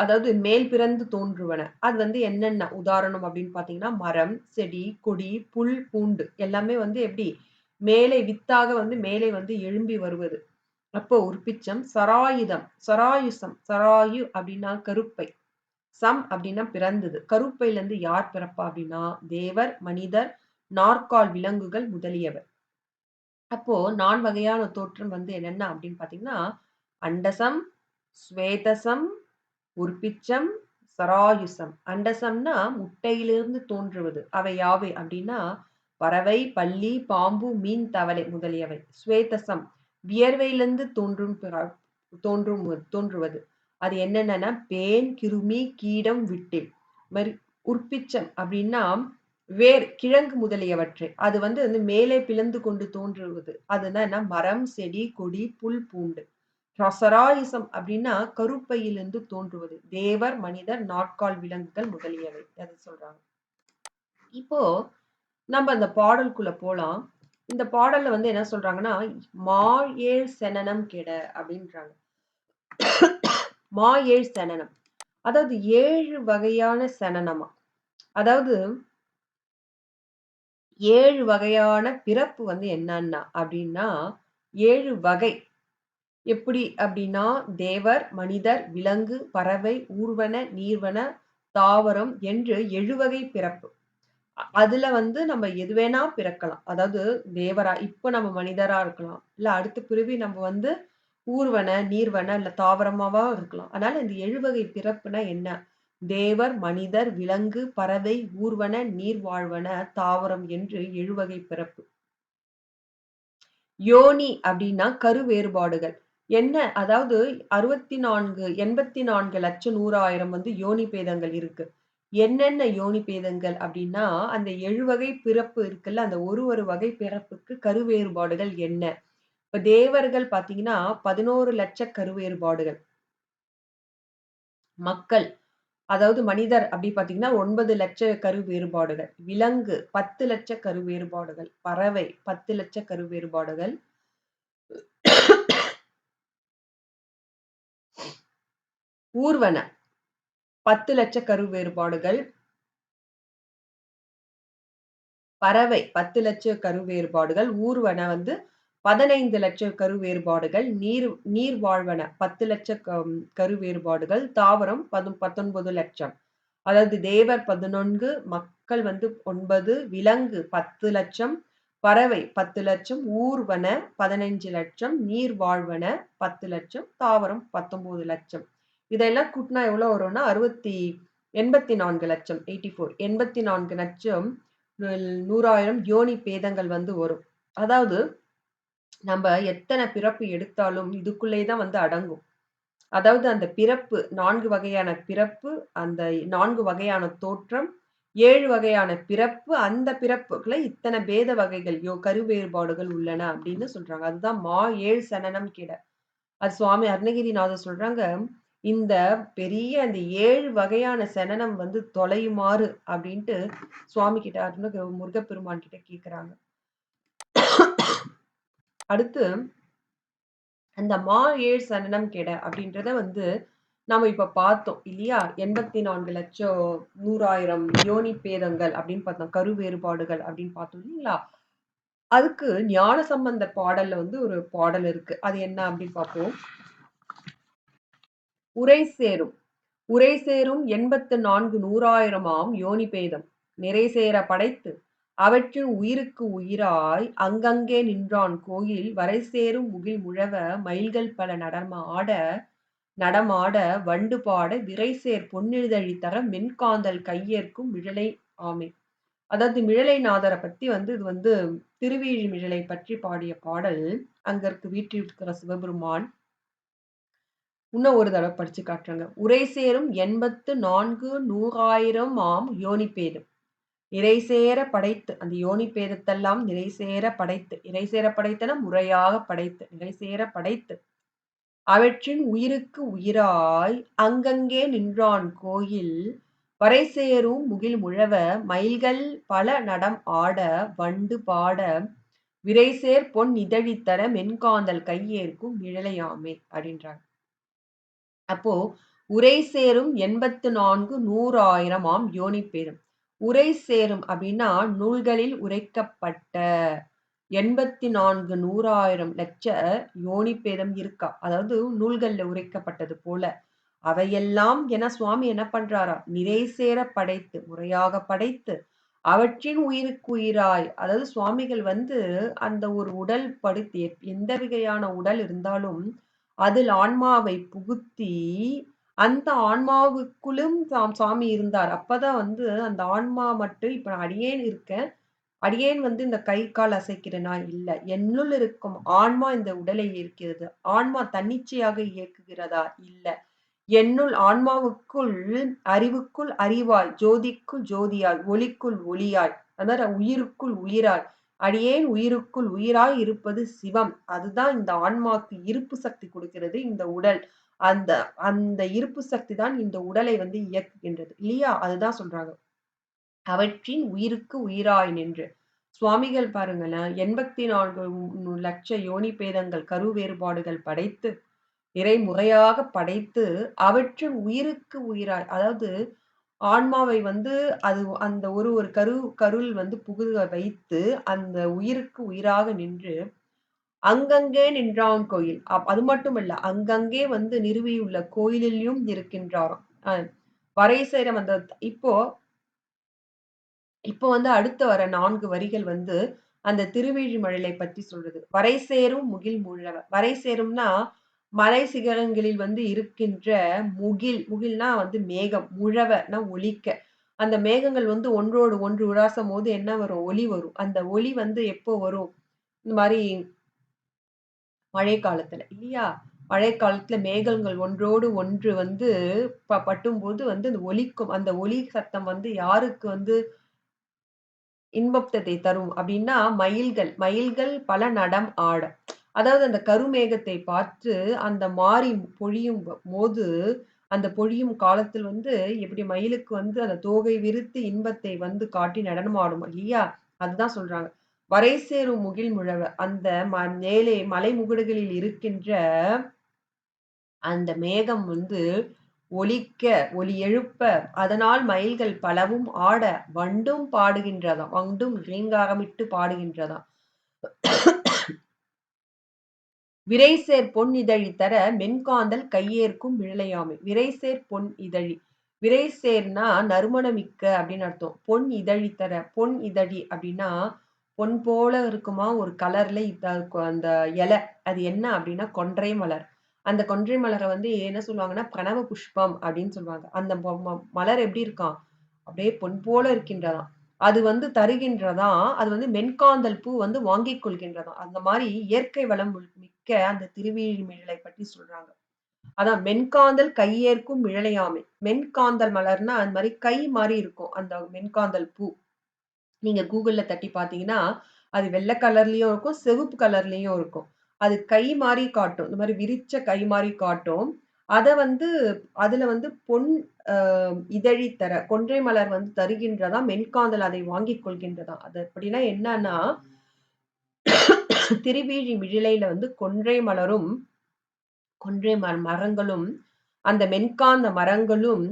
Speaker 1: அதாவது மேல் பிறந்து தோன்றுவன. அது வந்து என்னென்ன உதாரணம் அப்படின்னு பார்த்தீங்கன்னா, மரம், செடி, கொடி, புல், பூண்டு எல்லாமே வந்து எப்படி மேலே வித்தாக வந்து மேலே வந்து எழும்பி வருவது. அப்போ உற்பிச்சம், சராயுதம், சராயுசம், சராயு அப்படின்னா கருப்பை. சம் அப்படின்னா பிறந்தது. கருப்பையிலிருந்து யார் பிறப்பா அப்படின்னா, தேவர், மனிதர், நாற்கால் விலங்குகள் முதலியவர். அப்போ 4 வகையான தோற்றம் வந்து என்னென்ன அப்படின்னு பார்த்தீங்கன்னா, அண்டசம், ஸ்வேதசம், உற்பிச்சம், சராயுசம். அண்டசம்னா முட்டையிலிருந்து தோன்றுவது. அவை யாவை அப்படின்னா, பறவை, பல்லி, பாம்பு, மீன், தவளை முதலியவை. ஸ்வேதசம் வியர்வையிலிருந்து தோன்றும் தோன்றுவது. அது என்னென்னன்னா, பேன், கிருமி, கீடம், விட்டில். மாரி உற்பிச்சம் அப்படின்னா வேர், கிழங்கு முதலியவற்றை. அது வந்து மேலே பிளந்து கொண்டு தோன்றுவது. அதுனா என்ன? மரம், செடி, கொடி, புல், பூண்டு. சராயுசம் அப்படின்னா கருப்பையிலிருந்து தோன்றுவது. தேவர், மனிதர், நாட்கால் விலங்குகள் முதலியவை. அது சொல்றாங்க. இப்போ நம்ம அந்த பாடலுக்குள்ள போலாம். இந்த பாடல்ல வந்து என்ன சொல்றாங்கன்னா, "மால் ஏழ் செனனம் கெட" அப்படின்றாங்க. ஏழ் செனனம். அதாவது 7 வகையான செனனமா. அதாவது 7 வகையான பிறப்பு வந்து என்னன்னா அப்படின்னா, 7 வகை. எப்படி அப்படின்னா, தேவர், மனிதர், விலங்கு, பறவை, ஊர்வன, நீர்வன, தாவரம் என்று 7 வகை பிறப்பு. அதுல வந்து நம்ம எது வேணா பிறக்கலாம். அதாவது தேவரா இப்ப நம்ம மனிதரா இருக்கலாம். இல்ல அடுத்த பிறவி நம்ம வந்து ஊர்வன, நீர்வன, இல்ல தாவரமாவா இருக்கலாம். அதனால இந்த 7 வகை பிறப்புனா என்ன? தேவர், மனிதர், விலங்கு, பறவை, ஊர்வன, நீர் வாழ்வன, தாவரம் என்று 7 வகை பிறப்பு. யோனி அப்படின்னா கரு வேறுபாடுகள். என்ன அதாவது 64 84 லட்சம் 100,000 வந்து யோனி பேதங்கள் இருக்கு. என்னென்ன யோனி பேதங்கள் அப்படின்னா, அந்த 7 வகை பிறப்பு இருக்குல்ல, அந்த ஒரு வகை பிறப்புக்கு கரு வேறுபாடுகள் என்ன? இப்ப தேவர்கள் பார்த்தீங்கன்னா, 11 லட்ச கரு வேறுபாடுகள். மக்கள் அதாவது மனிதர் அப்படி பார்த்தீங்கன்னா 9 லட்ச கரு வேறுபாடுகள். விலங்கு 10 லட்ச கரு வேறுபாடுகள். பறவை 10 லட்ச கரு வேறுபாடுகள். ஊர்வன 10 லட்ச கரு வேறுபாடுகள். பறவை 10 லட்ச கரு வேறுபாடுகள். ஊர்வன வந்து 15 லட்சம் கரு வேறுபாடுகள். நீர் வாழ்வன 10 லட்ச கரு வேறுபாடுகள். தாவரம் 19 லட்சம். அதாவது தேவர் 11, மக்கள் வந்து 9, விலங்கு 10 லட்சம், பறவை 10 லட்சம், ஊர்வன 15 லட்சம், நீர் வாழ்வன 10 லட்சம், தாவரம் 19 லட்சம். இதெல்லாம் கூட்டுனா எவ்வளோ வரும்னா 84 லட்சம் 84 லட்சம் 100,000 யோனி பேதங்கள் வந்து வரும். அதாவது நம்ப எத்தன பிறப்பு எடுத்தாலும் இதுக்குள்ளே தான் வந்து அடங்கும். அதாவது அந்த பிறப்பு 4 வகையான பிறப்பு, அந்த 4 வகையான தோற்றம், 7 வகையான பிறப்பு, அந்த பிறப்புக்குள்ள இத்தன பேத வகைகள், கரு வேறுபாடுகள் உள்ளன அப்படின்னு சொல்றாங்க. அதுதான் 7 சனனம் கெட. அது சுவாமி அருணகிரிநாதர் சொல்றாங்க, இந்த பெரிய அந்த 7 வகையான சனனம் வந்து தொலையுமாறு அப்படின்ட்டு சுவாமி கிட்ட முருகப்பெருமான் கிட்ட கேட்கறாங்க. அடுத்து அந்த ஏழ் சனனம் கெட அப்படின்றத வந்து நாம இப்ப பார்த்தோம் இல்லையா? 84 லட்சம் 100,000 யோனி பேதங்கள் அப்படின்னு பார்த்தோம். கரு வேறுபாடுகள் அப்படின்னு பார்த்தோம் இல்லீங்களா? அதுக்கு ஞானசம்பந்தர் பாடல்ல வந்து ஒரு பாடல் இருக்கு. அது என்ன அப்படின்னு பார்ப்போம். உரை சேரும். உரை சேரும் 84 100,000 யோனி பேதம். நிறை சேர படைத்து அவற்றின் உயிருக்கு உயிராய் அங்கங்கே நின்றான் கோயில் வரை சேரும் முகில் முழவ மயில்கள் பல நடமாட வண்டு பாட விரைசேர் பொன்னிதழி தர மென்காந்தல் கையேற்கும் மிழலை ஆமை. அதாவது மிழலை நாதரை பத்தி வந்து இது வந்து திருவீழி மிழலை பற்றி பாடிய பாடல். அங்க இருக்கு வீற்றிருக்கிற சிவபெருமான் இன்னும் ஒரு தடவ படிச்சு காட்டுறேங்க. "உரை சேரும் 84 100,000 யோனி பேதம். இறை சேர படைத்து" அந்த யோனி பேதத்தெல்லாம் நிறை சேர படைத்து, இறை சேர படைத்தன முறையாக படைத்து, நிறை சேர படைத்து, அவற்றின் உயிருக்கு உயிராய் அங்கங்கே நின்றான் கோயில், வரை சேரும் முகில் முழவ மயில்கள் பல நடம் ஆட, வண்டு பாட, விரைசேர் பொன் இதழித்தர மென்காந்தள் கையேற்கும் மிழலையாமே அப்படின்றாங்க. அப்போ உரை சேரும் 84 100,000 யோனி பேதம். உரை சேரும் அப்படின்னா நூல்களில் உரைக்கப்பட்ட 84 100,000 லட்ச யோனி பேதம் இருக்கா. அதாவது நூல்கள்ல உரைக்கப்பட்டது போல. அவையெல்லாம் என சுவாமி என்ன பண்றாரா? நிறை சேர படைத்து, முறையாக படைத்து, அவற்றின் உயிருக்கு உயிராய், அதாவது சுவாமிகள் வந்து அந்த ஒரு உடல் படுத்தி எந்த வகையான உடல் இருந்தாலும் அதில் ஆன்மாவை புகுத்தி, அந்த ஆன்மாவுக்குள்ளும் சாமி இருந்தார். அப்பதான் வந்து அந்த ஆன்மா மட்டும் இப்ப அடியேன் இருக்கேன். அடியேன் வந்து இந்த கை, கால் அசைக்கிறேனா? இல்ல. என்னுள் இருக்கும் ஆன்மா இந்த உடலை இயக்கிறது. ஆன்மா தன்னிச்சையாக இயக்குகிறதா? இல்ல. என்னுள் ஆன்மாவுக்குள், அறிவுக்குள் அறிவாய், ஜோதிக்குள் ஜோதியாய், ஒளிக்குள் ஒளியாய், அதாவது உயிருக்குள் உயிராய், அடியேன் உயிருக்குள் உயிராய் இருப்பது சிவம். அதுதான் இந்த ஆன்மாக்கு இருப்பு சக்தி கொடுக்கிறது இந்த உடல். அந்த அந்த இருப்பு சக்தி தான் இந்த உடலை வந்து இயக்குகின்றது. இல்லையா? அதுதான் சொல்றாங்க. அவற்றின் உயிருக்கு உயிராய் நின்று. சுவாமிகள் பாருங்களேன், 84 லட்ச யோனி பேதங்கள் கரு வேறுபாடுகள் படைத்து, இறை முறையாக படைத்து, அவற்றின் உயிருக்கு உயிராய், அதாவது ஆன்மாவை வந்து அது அந்த ஒரு ஒரு கருள் வந்து புகுத வைத்து, அந்த உயிருக்கு உயிராக நின்று, அங்கங்கே நின்றான் கோயில். அது மட்டுமல்ல, அங்கங்கே வந்து நிறுவியுள்ள கோயிலிலும் இருக்கின்றாராம். வரைசேரம் அந்த இப்போ இப்போ வந்து அடுத்து வர 4 வரிகள் வந்து அந்த திருவிழிமழலை பத்தி சொல்றது. "வரை சேரும் முகில் முழவ". வரை சேரும்னா, மலை சிகரங்களில் வந்து இருக்கின்ற முகில்னா வந்து மேகம். முழவனா ஒலிக்க. அந்த மேகங்கள் வந்து ஒன்றோடு ஒன்று உராசும்போது என்ன வரும்? ஒலி வரும். அந்த ஒலி வந்து எப்போ வரும்? இந்த மாரி மழை காலத்துல இல்லையா? மழை காலத்துல மேகங்கள் ஒன்றோடு ஒன்று வந்து பட்டும்போது வந்து அது ஒலிக்கும். அந்த ஒலி சத்தம் வந்து யாருக்கு வந்து இன்பத்தை தரும் அப்படின்னா மயில்கள். மயில்கள் பல நடம் ஆட. அதாவது அந்த கருமேகத்தை பார்த்து அந்த மாரி பொழியும் போது, அந்த பொழியும் காலத்தில் வந்து எப்படி மயிலுக்கு வந்து அந்த தோகை விரித்து இன்பத்தை வந்து காட்டி நடனமாடும் இல்லையா? அதுதான் சொல்றாங்க. "வரை சேரும் முகில் முழவ" அந்த மேலே மலை முகடுகளில் இருக்கின்ற அந்த மேகம் வந்து ஒலிக்க, ஒலி எழுப்ப, அதனால் மயில்கள் பலவும் ஆட, வண்டும் பாடுகின்றதாம். வண்டும் ரீங்காரமிட்டு பாடுகின்றதாம். "விரைசேர் பொன் இதழி தர மென்காந்தள் கையேற்கும் மிழலையாமே". விரைசேர் பொன் இதழி. விரைசேர்னா நறுமணமிக்க அப்படின்னு அர்த்தம். பொன் இதழி தர. பொன் இதழி அப்படின்னா, பொன் போல இருக்குமா ஒரு கலர்ல அந்த இலை. அது என்ன அப்படின்னா கொன்றை மலர். அந்த கொன்றை மலர வந்து என்ன சொல்லுவாங்கன்னா, பிரணவ புஷ்பம் அப்படின்னு சொல்லுவாங்க. அந்த மலர் எப்படி இருக்காம்? அப்படியே பொன் போல இருக்கின்றதாம். அது வந்து தருகின்றதாம். அது வந்து மென்காந்தள் பூ வந்து வாங்கிக் கொள்கின்றதாம். அந்த மாரி இயற்கை வளம் மிக்க அந்த திருவிழிமிழலை பற்றி சொல்றாங்க. அதான் மென்காந்தள் கையேற்கும் மிழலையாமே. மென்காந்தள் மலர்னா, அது மாரி கை மாரி இருக்கும். அந்த மென்காந்தள் பூ. நீங்க Googleல தட்டி பார்த்தீங்கன்னா, அது வெள்ள கலர்லயும் இருக்கும், சிவப்பு கலர்லயும் இருக்கும். அது கை மாரி காட்டும். இந்த மாரி விரிச்ச கை மாரி காட்டும். அத வந்து அதுல வந்து பொன் அ இதழி தர கொன்றை மலர் வந்து தருகின்றதாம். மென்காந்தள் அதை வாங்கிக் கொள்கின்றதாம். அது அப்படின்னா என்னன்னா, திருவீழி மிழிலையில வந்து கொன்றை மலரும், கொன்றை மரங்களும், அந்த மென்காந்த மரங்களும்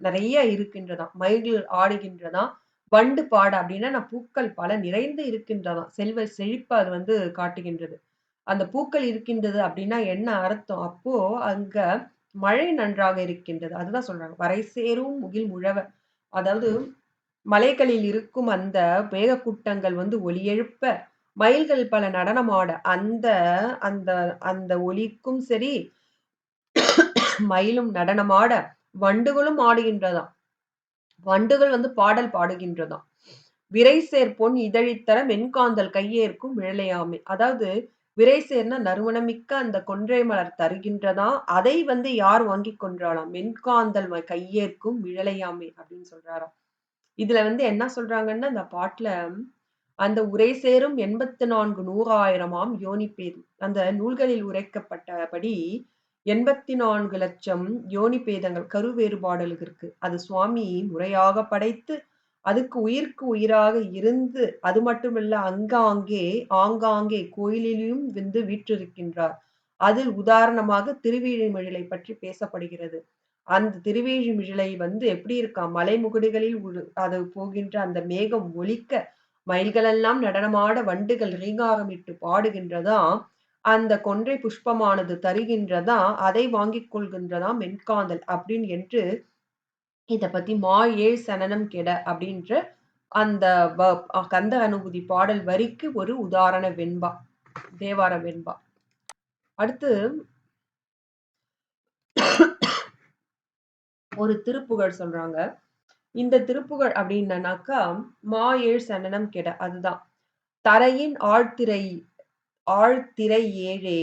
Speaker 1: நெறைய இருக்கின்றதாம். மயில்கள் ஆடுகின்றதாம். வண்டு பாட அப்படின்னா, நான் பூக்கள் பல நிறைந்து இருக்கின்றதாம். செல்வ செழிப்ப அது வந்து காட்டுகின்றது. அந்த பூக்கள் இருக்கின்றது அப்படின்னா என்ன அர்த்தம்? அப்போ அங்க மழை நன்றாக இருக்கின்றது. அதுதான் சொல்றாங்க. "வரை சேரும் முகில் முழவ". அதாவது மலைகளில் இருக்கும் அந்த மேகக்கூட்டங்கள் வந்து ஒலி எழுப்ப, மயில்கள் பல நடனமாட, அந்த அந்த அந்த ஒலிக்கும் சரி, மயிலும் நடனமாட, வண்டுகளும் ஆடுகின்றதாம். வண்டுகள் வந்து பாடல் பாடுகின்றதாம். "விரைசேர் பொன் இதழித்தர மென்காந்தள் கையேற்கும் மிழலையாமே". அதாவது விரைசேர்னா நறுமணமிக்க அந்த கொன்றை மலர் தருகின்றதாம். அதை வந்து யார் வாங்கிக் கொன்றாளாம்? "மென்காந்தள் கையேற்கும் மிழலையாமே" அப்படின்னு சொல்றாராம். இதுல வந்து என்ன சொல்றாங்கன்னா, அந்த பாட்டுல அந்த உரை சேரும் 84 100,000ஆம் யோனிபேதம். அந்த நூல்களில் உரைக்கப்பட்டபடி 84,00,000 யோனி பேதங்கள், கரு வேறுபாடுகள் இருக்கு. அது சுவாமி முறையாக படைத்து, அதுக்கு உயிருக்கு உயிராக இருந்து, அது மட்டுமல்ல ஆங்காங்கே கோயிலிலும் வந்து வீற்றிருக்கின்றார். அதில் உதாரணமாக திருவீழிமிழலை பற்றி பேசப்படுகிறது. அந்த திருவேழிமிழலை வந்து எப்படி இருக்காம்? மலைமுகடுகளில் அது போகின்ற அந்த மேகம் ஒலிக்க, மயில்களெல்லாம் நடனமாட, வண்டுகள் ரீங்காரமிட்டு பாடுகின்றதாம். அந்த கொன்றை புஷ்பமானது தருகின்றதாம். அதை வாங்கிக் கொள்கின்றதாம் மென்காந்தள் அப்படின்னு என்று இத பத்தி "ஏழ் சனனம் கெட" அப்படின்ற அந்த கந்த அனுபூதி பாடல் வரிக்கு ஒரு உதாரண வெண்பா. தேவார வெண்பா. அடுத்து ஒரு திருப்புகழ் சொல்றாங்க. இந்த திருப்புகழ் அப்படின்னனாக்கா, ஏழ் சனனம் கெட அதுதான். தரையின் ஆழ்திரை ஏழே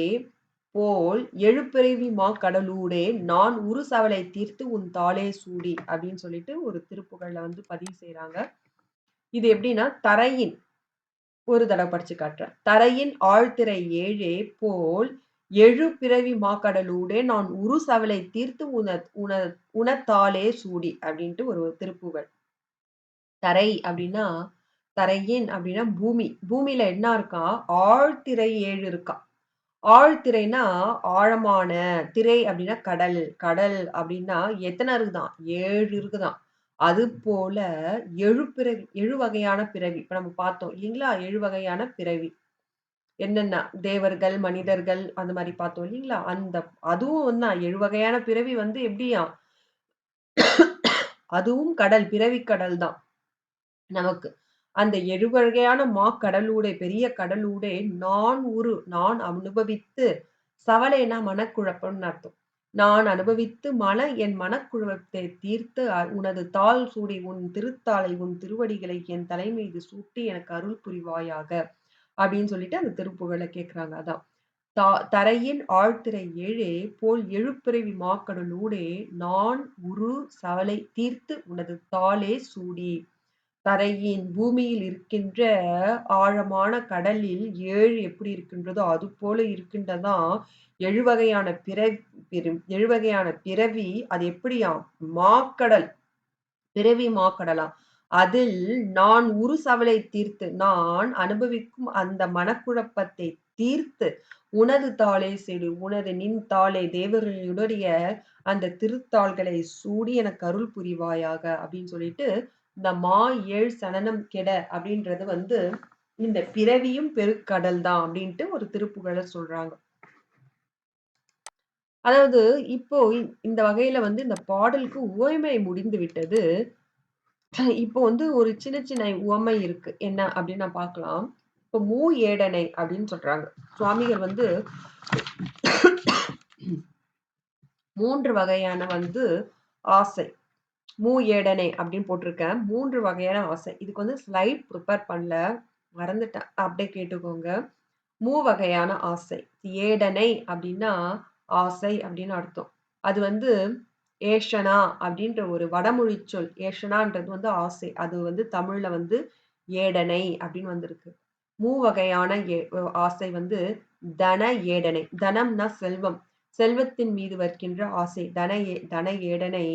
Speaker 1: போல் எழுபிறவி கடலூடே நான் உறுசவலை தீர்த்து உன் தாளே சூடி அப்படின்னு சொல்லிட்டு ஒரு திருப்புகழ்ல வந்து பதிவு செய்றாங்க. இது எப்படின்னா, தரையின் ஒரு தடவை படிச்சு காட்டுறேன். தரையின் ஆழ்திரை ஏழே போல் எழுபிறவி மாக்கடலூடே நான் உறுசவலை தீர்த்து உனத்தாலே சூடி அப்படின்ட்டு ஒரு திருப்புகழ். தரை அப்படின்னா தரையின் அப்படின்னா பூமி. பூமியில என்ன இருக்காம்? ஆழ்திரை 7 இருக்காம். ஆழ்திரைனா ஆழமான, திரை அப்படின்னா கடல். கடல் அப்படின்னா எத்தனை இருக்குதாம்? 7 இருக்குதாம். அது போல 7 வகையான பிறவி. இப்ப நம்ம பார்த்தோம் இல்லைங்களா? 7 வகையான பிறவி. என்னென்ன? தேவர்கள், மனிதர்கள் அந்த மாரி பார்த்தோம் இல்லைங்களா? அதுவும் வந்து 7 வகையான பிறவி வந்து எப்படியாம்? அதுவும் கடல், பிறவி கடல் தான். நமக்கு. அந்த 7 வகையான கடலூடே, பெரிய கடலூடே நான் அனுபவித்து, சவலைனா மனக்குழப்பம்னு அர்த்தம். நான் அனுபவித்து என் மனக்குழப்பத்தை தீர்த்து உனது தாள் சூடி உன் திருத்தாளை, உன் திருவடிகளை என் தலை மீது சூட்டி எனக்கு அருள் புரிவாயாக. அப்படின்னு சொல்லிட்டு அந்த திருப்புகழ கேட்குறாங்க. அதான். தரையின் ஆழ்திரை ஏழே போல் எழுபிறவி மாக்கடலூடே நான் சவலை தீர்த்து உனது தாளே சூடி. தரையின் பூமியில் இருக்கின்ற ஆழமான கடலில் 7 எப்படி இருக்கின்றதோ அதுபோல இருக்கின்றதாம் 7 வகையான 7 வகையான பிறவி. அது எப்படியாம்? மாக்கடல். பிறவி மாக்கடலாம். அதில் நான் சவலை தீர்த்து, நான் அனுபவிக்கும் அந்த மனக்குழப்பத்தை தீர்த்து, உனது தாளே செடு, நின் தாளே தேவர்களுடைய அந்த திருத்தாள்களை சூடி எனக்கு அருள் புரிவாயாக அப்படின்னு சொல்லிட்டு, இந்த 7 சனனம் கெட அப்படின்றது வந்து இந்த பிறவியும் பெருக்கடல் தான் அப்படின்ட்டு ஒரு திருப்புகழ சொல்றாங்க. அதாவது இப்போ இந்த வகையில வந்து இந்த பாடலுக்கு உவமை முடிந்து விட்டது. இப்போ வந்து ஒரு சின்ன சின்ன உவமை இருக்கு. என்ன அப்படின்னு நான் பார்க்கலாம். இப்போ ஏடனை அப்படின்னு சொல்றாங்க. சுவாமிகள் வந்து 3 வகையான வந்து ஆசை. ஏடனை அப்படின்னு போட்டிருக்கேன். 3 வகையான ஆசை. இதுக்கு வந்து ஸ்லைட் ப்ரிப்பேர் பண்ணல. மறந்துட்டேன். அப்படியே கேட்டுக்கோங்க. வகையான ஆசை. ஏடனை அப்படின்னா ஆசை அப்படின்னு அர்த்தம். அது வந்து ஏஷனா அப்படின்ற ஒரு வடமொழி சொல். ஏஷனான்றது வந்து ஆசை. அது வந்து தமிழ்ல வந்து ஏடனை அப்படின்னு வந்திருக்கு. வகையான ஆசை வந்து தன ஏடனை. தனம்னா செல்வம். செல்வத்தின் மீது வருகின்ற ஆசை. தன ஏடனை.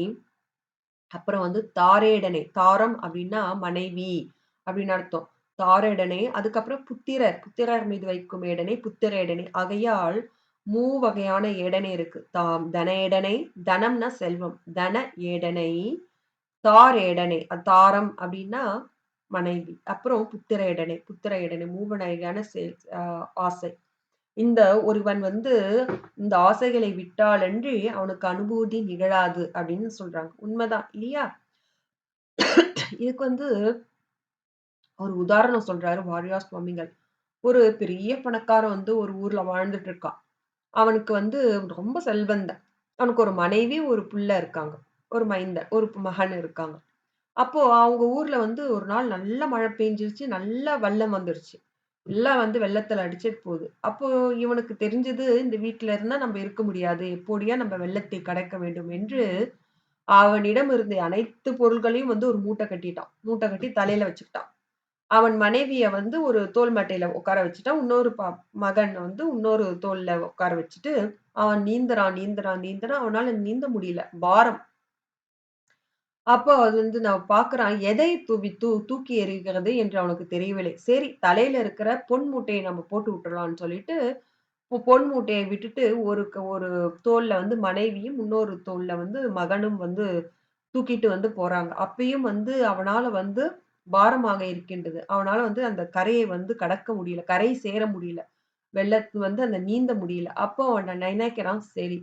Speaker 1: அப்புறம் வந்து தாரேடனை. தாரம் அப்படின்னா மனைவி அப்படின்னு அர்த்தம். தாரேடனை. அதுக்கப்புறம் புத்திரர் மீது வைக்கும் ஏடனை புத்திரேடனை. ஆகையால் வகையான ஏடனை இருக்கு. தன ஏடனை, தனம்னா செல்வம். தன ஏடனை, தாரேடனை. தாரம் அப்படின்னா மனைவி. அப்புறம் புத்திர ஏடனை. வகையான ஆசை. இந்த ஒருவன் வந்து இந்த ஆசைகளை விட்டாலன்றி அவனுக்கு அனுபூதி நிகழாது அப்படின்னு சொல்றாங்க. உண்மைதான் இல்லையா? இதுக்கு வந்து ஒரு உதாரணம் சொல்றாரு வாரியார் சுவாமிகள். ஒரு பெரிய பணக்காரன் வந்து ஒரு ஊர்ல வாழ்ந்துட்டு இருக்கான். அவனுக்கு வந்து ரொம்ப செல்வந்தன். அவனுக்கு ஒரு மனைவி, ஒரு புள்ள இருக்காங்க. ஒரு மைந்தன், ஒரு மகன் இருக்காங்க. அப்போ அவங்க ஊர்ல வந்து ஒரு நாள் நல்ல மழை பெஞ்சிருச்சு. நல்ல வெள்ளம் வந்துருச்சு. எல்லாம் வந்து வெள்ளத்துல அடிச்சிட்டு போகுது. அப்போ இவனுக்கு தெரிஞ்சது, இந்த வீட்ல இருந்தா நம்ம இருக்க முடியாது. எப்படியா நம்ம வெள்ளத்தை கடக்க வேண்டும் என்று அவனிடம் இருந்த அனைத்து பொருள்களையும் வந்து ஒரு மூட்டை கட்டிட்டான். மூட்டை கட்டி தலையில வச்சுக்கிட்டான். அவன் மனைவிய வந்து ஒரு தோள் மட்டையில உட்கார வச்சுட்டான். இன்னொரு மகன் வந்து இன்னொரு தோள்ல உட்கார வச்சுட்டு, அவன் நீந்துறான், நீந்துறான், நீந்துறான். அவனால நீந்த முடியல. பாரம். அப்போ அது வந்து நான் பார்க்குறான். எதை தூக்கி எறிகிறது என்று அவனுக்கு தெரியவில்லை. சரி தலையில இருக்கிற பொன் மூட்டைய நம்ம போட்டு விட்டுறலாம்ன்னு சொல்லிட்டு, பொன் மூட்டைய விட்டுட்டு ஒரு தோள்ல வந்து மனைவியும், இன்னொரு தோள்ல வந்து மகனும் வந்து தூக்கிட்டு வந்து போறாங்க. அப்பயும் வந்து அவனால வந்து பாரமாக இருக்கின்றது. அவனால வந்து அந்த கரையை வந்து கடக்க முடியல. கரை சேர முடியல. வெள்ளத்து வந்து அந்த நீந்த முடியல. அப்போ அவன் நினைக்கிறான், சரி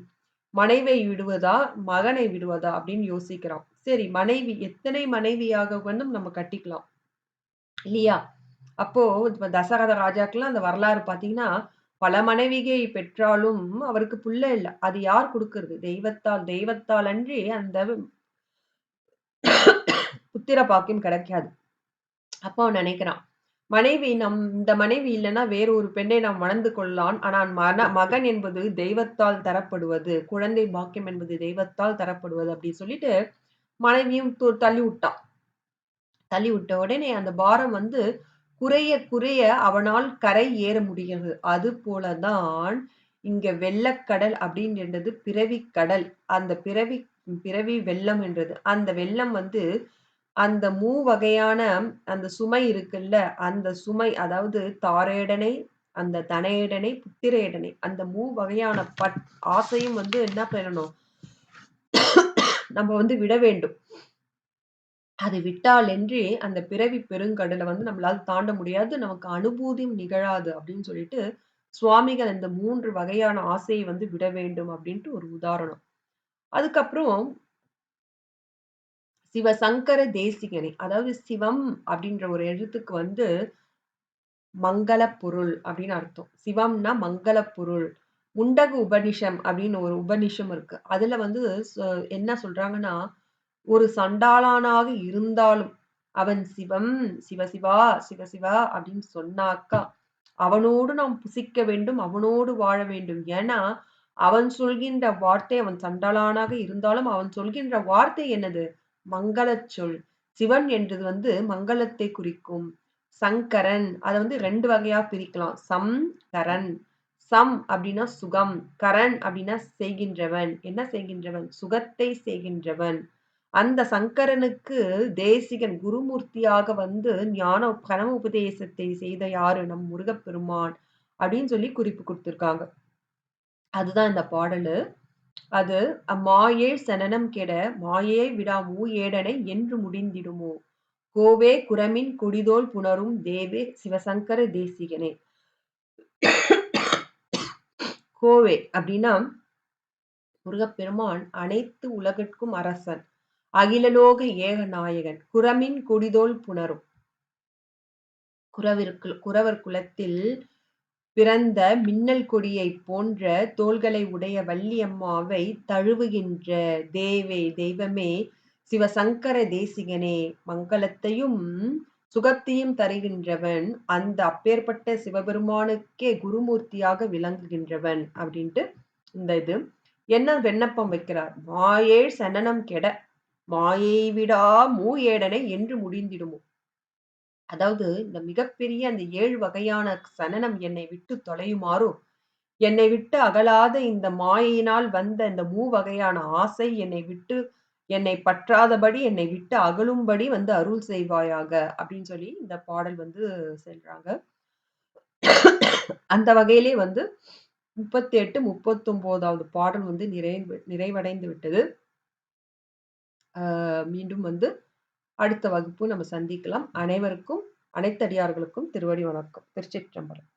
Speaker 1: மனைவியை விடுவதா? மகனை விடுவதா? அப்படின்னு யோசிக்கிறான். சரி மனைவி எத்தனை மனைவியாக வந்து நம்ம கட்டிக்கலாம். இல்லையா? அப்போ இப்ப தசரத ராஜாக்கெல்லாம் அந்த வரலாறு பார்த்தீங்கன்னா, பல மனைவிகை பெற்றாலும் அவருக்கு புள்ள இல்ல. அது யார் குடுக்குறது? தெய்வத்தால். தெய்வத்தால் அன்றி அந்த புத்திர பாக்கியம் கிடைக்காது. அப்போ அவன் நினைக்கிறான். இந்த மனைவி இல்லன்னா வேறு ஒரு பெண்ணை நாம் மணந்து கொள்ளலாம். ஆனால் மகன் என்பது தெய்வத்தால் தரப்படுவது. குழந்தை பாக்கியம் என்பது தெய்வத்தால் தரப்படுவது அப்படி சொல்லிட்டு மனைவியும் தள்ளி விட்டான். தள்ளி விட்ட உடனே அந்த பாரம் வந்து குறைய குறைய அவனால் கரை ஏற முடிகிறது. அதுபோல தான் இங்க வெள்ளக்கடல் அப்படின்றது பிறவிக் கடல். அந்த பிறவி வெள்ளம் என்றது. அந்த வெள்ளம் வந்து அந்த வகையான அந்த சுமை இருக்குல்ல, அந்த சுமை அதாவது தாரேடனை, அந்த தனேடனை, புத்திரேடனை அந்த வகையான ஆசையும் வந்து என்ன பண்ணணும்? நம்ம வந்து விட வேண்டும். அது விட்டாலன்றி அந்த பிறவி பெருங்கடல வந்து நம்மளால தாண்ட முடியாது. நமக்கு அனுபூதியும் நிகழாது அப்படின்னு சொல்லிட்டு, சுவாமிகள் இந்த 3 வகையான ஆசையை வந்து விட வேண்டும் அப்படின்ட்டு ஒரு உதாரணம். அதுக்கப்புறம் சிவசங்கர தேசிகனை, அதாவது சிவம் அப்படின்ற ஒரு எழுத்துக்கு வந்து மங்கள பொருள் அப்படின்னு அர்த்தம். சிவம்னா மங்கள பொருள். முண்டக உபனிஷம் அப்படின்னு ஒரு உபனிஷம் இருக்கு. அதுல வந்து என்ன சொல்றாங்கன்னா, ஒரு சண்டாளனாக இருந்தாலும், அவன் சிவம், சிவசிவா, சிவசிவா அப்படின்னு சொன்னாக்கா, அவனோடு நாம் புசிக்க வேண்டும், அவனோடு வாழ வேண்டும். ஏன்னா, அவன் சொல்கின்ற வார்த்தை அவன் சண்டாளனாக இருந்தாலும், அவன் சொல்கின்ற வார்த்தை என்னது? மங்களச் சொல். சிவன் என்றது வந்து மங்களத்தை குறிக்கும். சங்கரன் அத வந்து 2 வகையா பிரிக்கலாம். கரன். அப்படின்னா சுகம். கரன் அப்படின்னா செய்கின்றவன். என்ன செய்கின்றவன்? சுகத்தை செய்கின்றவன். அந்த சங்கரனுக்கு தேசிகன் குருமூர்த்தியாக வந்து கனவு உபதேசத்தை செய்த யாரு? நம் முருகப்பெருமான். அப்படின்னு சொல்லி குறிப்பு குடுத்திருக்காங்க. அதுதான் இந்த பாடலு. அது மாயேழ் சனனம் கெட மாயே விடா மூஏடனை என்று முடிந்திடுமோ! கோவே குரமின் கொடிதோள் புணரும் தேவே சிவசங்கர தேசிகனே. கோவே அப்படின்னா முருகப்பெருமான் அனைத்து உலகிற்கும் அரசன். அகிலலோக ஏக நாயகன். குரமின் கொடிதோள் புணரும். குரவர் குலத்தில் பிறந்த மின்னல் கொடியைப் போன்ற தோள்களை உடைய வள்ளியம்மாவை தழுவுகின்ற தெய்வமே சிவசங்கர தேசிகனே மங்களத்தையும் சுகத்தையும் தருகின்றவன் அந்த அப்பேற்பட்ட சிவபெருமானுக்கே குருமூர்த்தியாக விளங்குகின்றவன் அப்படின்ட்டு இந்த இது என்ன விண்ணப்பம் வைக்கிறார் மாயேழ் சனனம் கெட மாயை விடா ஏடனை என்று முடிந்திடுமோ அதாவது இந்த மிகப்பெரிய அந்த 7 வகையான சனனம் என்னை விட்டு தொலையுமாறும், என்னை விட்டு அகலாத இந்த மாயையினால் வந்த இந்த வகையான ஆசை என்னை பற்றாதபடி, என்னை விட்டு அகலும்படி வந்து அருள் செய்வாயாக அப்படின்னு சொல்லி இந்த பாடல் வந்து செல்றாங்க. அந்த வகையிலே வந்து 38, 39வது பாடல் வந்து நிறைவடைந்து விட்டது. மீண்டும் வந்து அடுத்த வகுப்பு நம்ம சந்திக்கலாம். அனைவருக்கும் அனைத்தடியார்களுக்கும் திருவடி வணக்கம். திருச்சிற்றம்பலம்.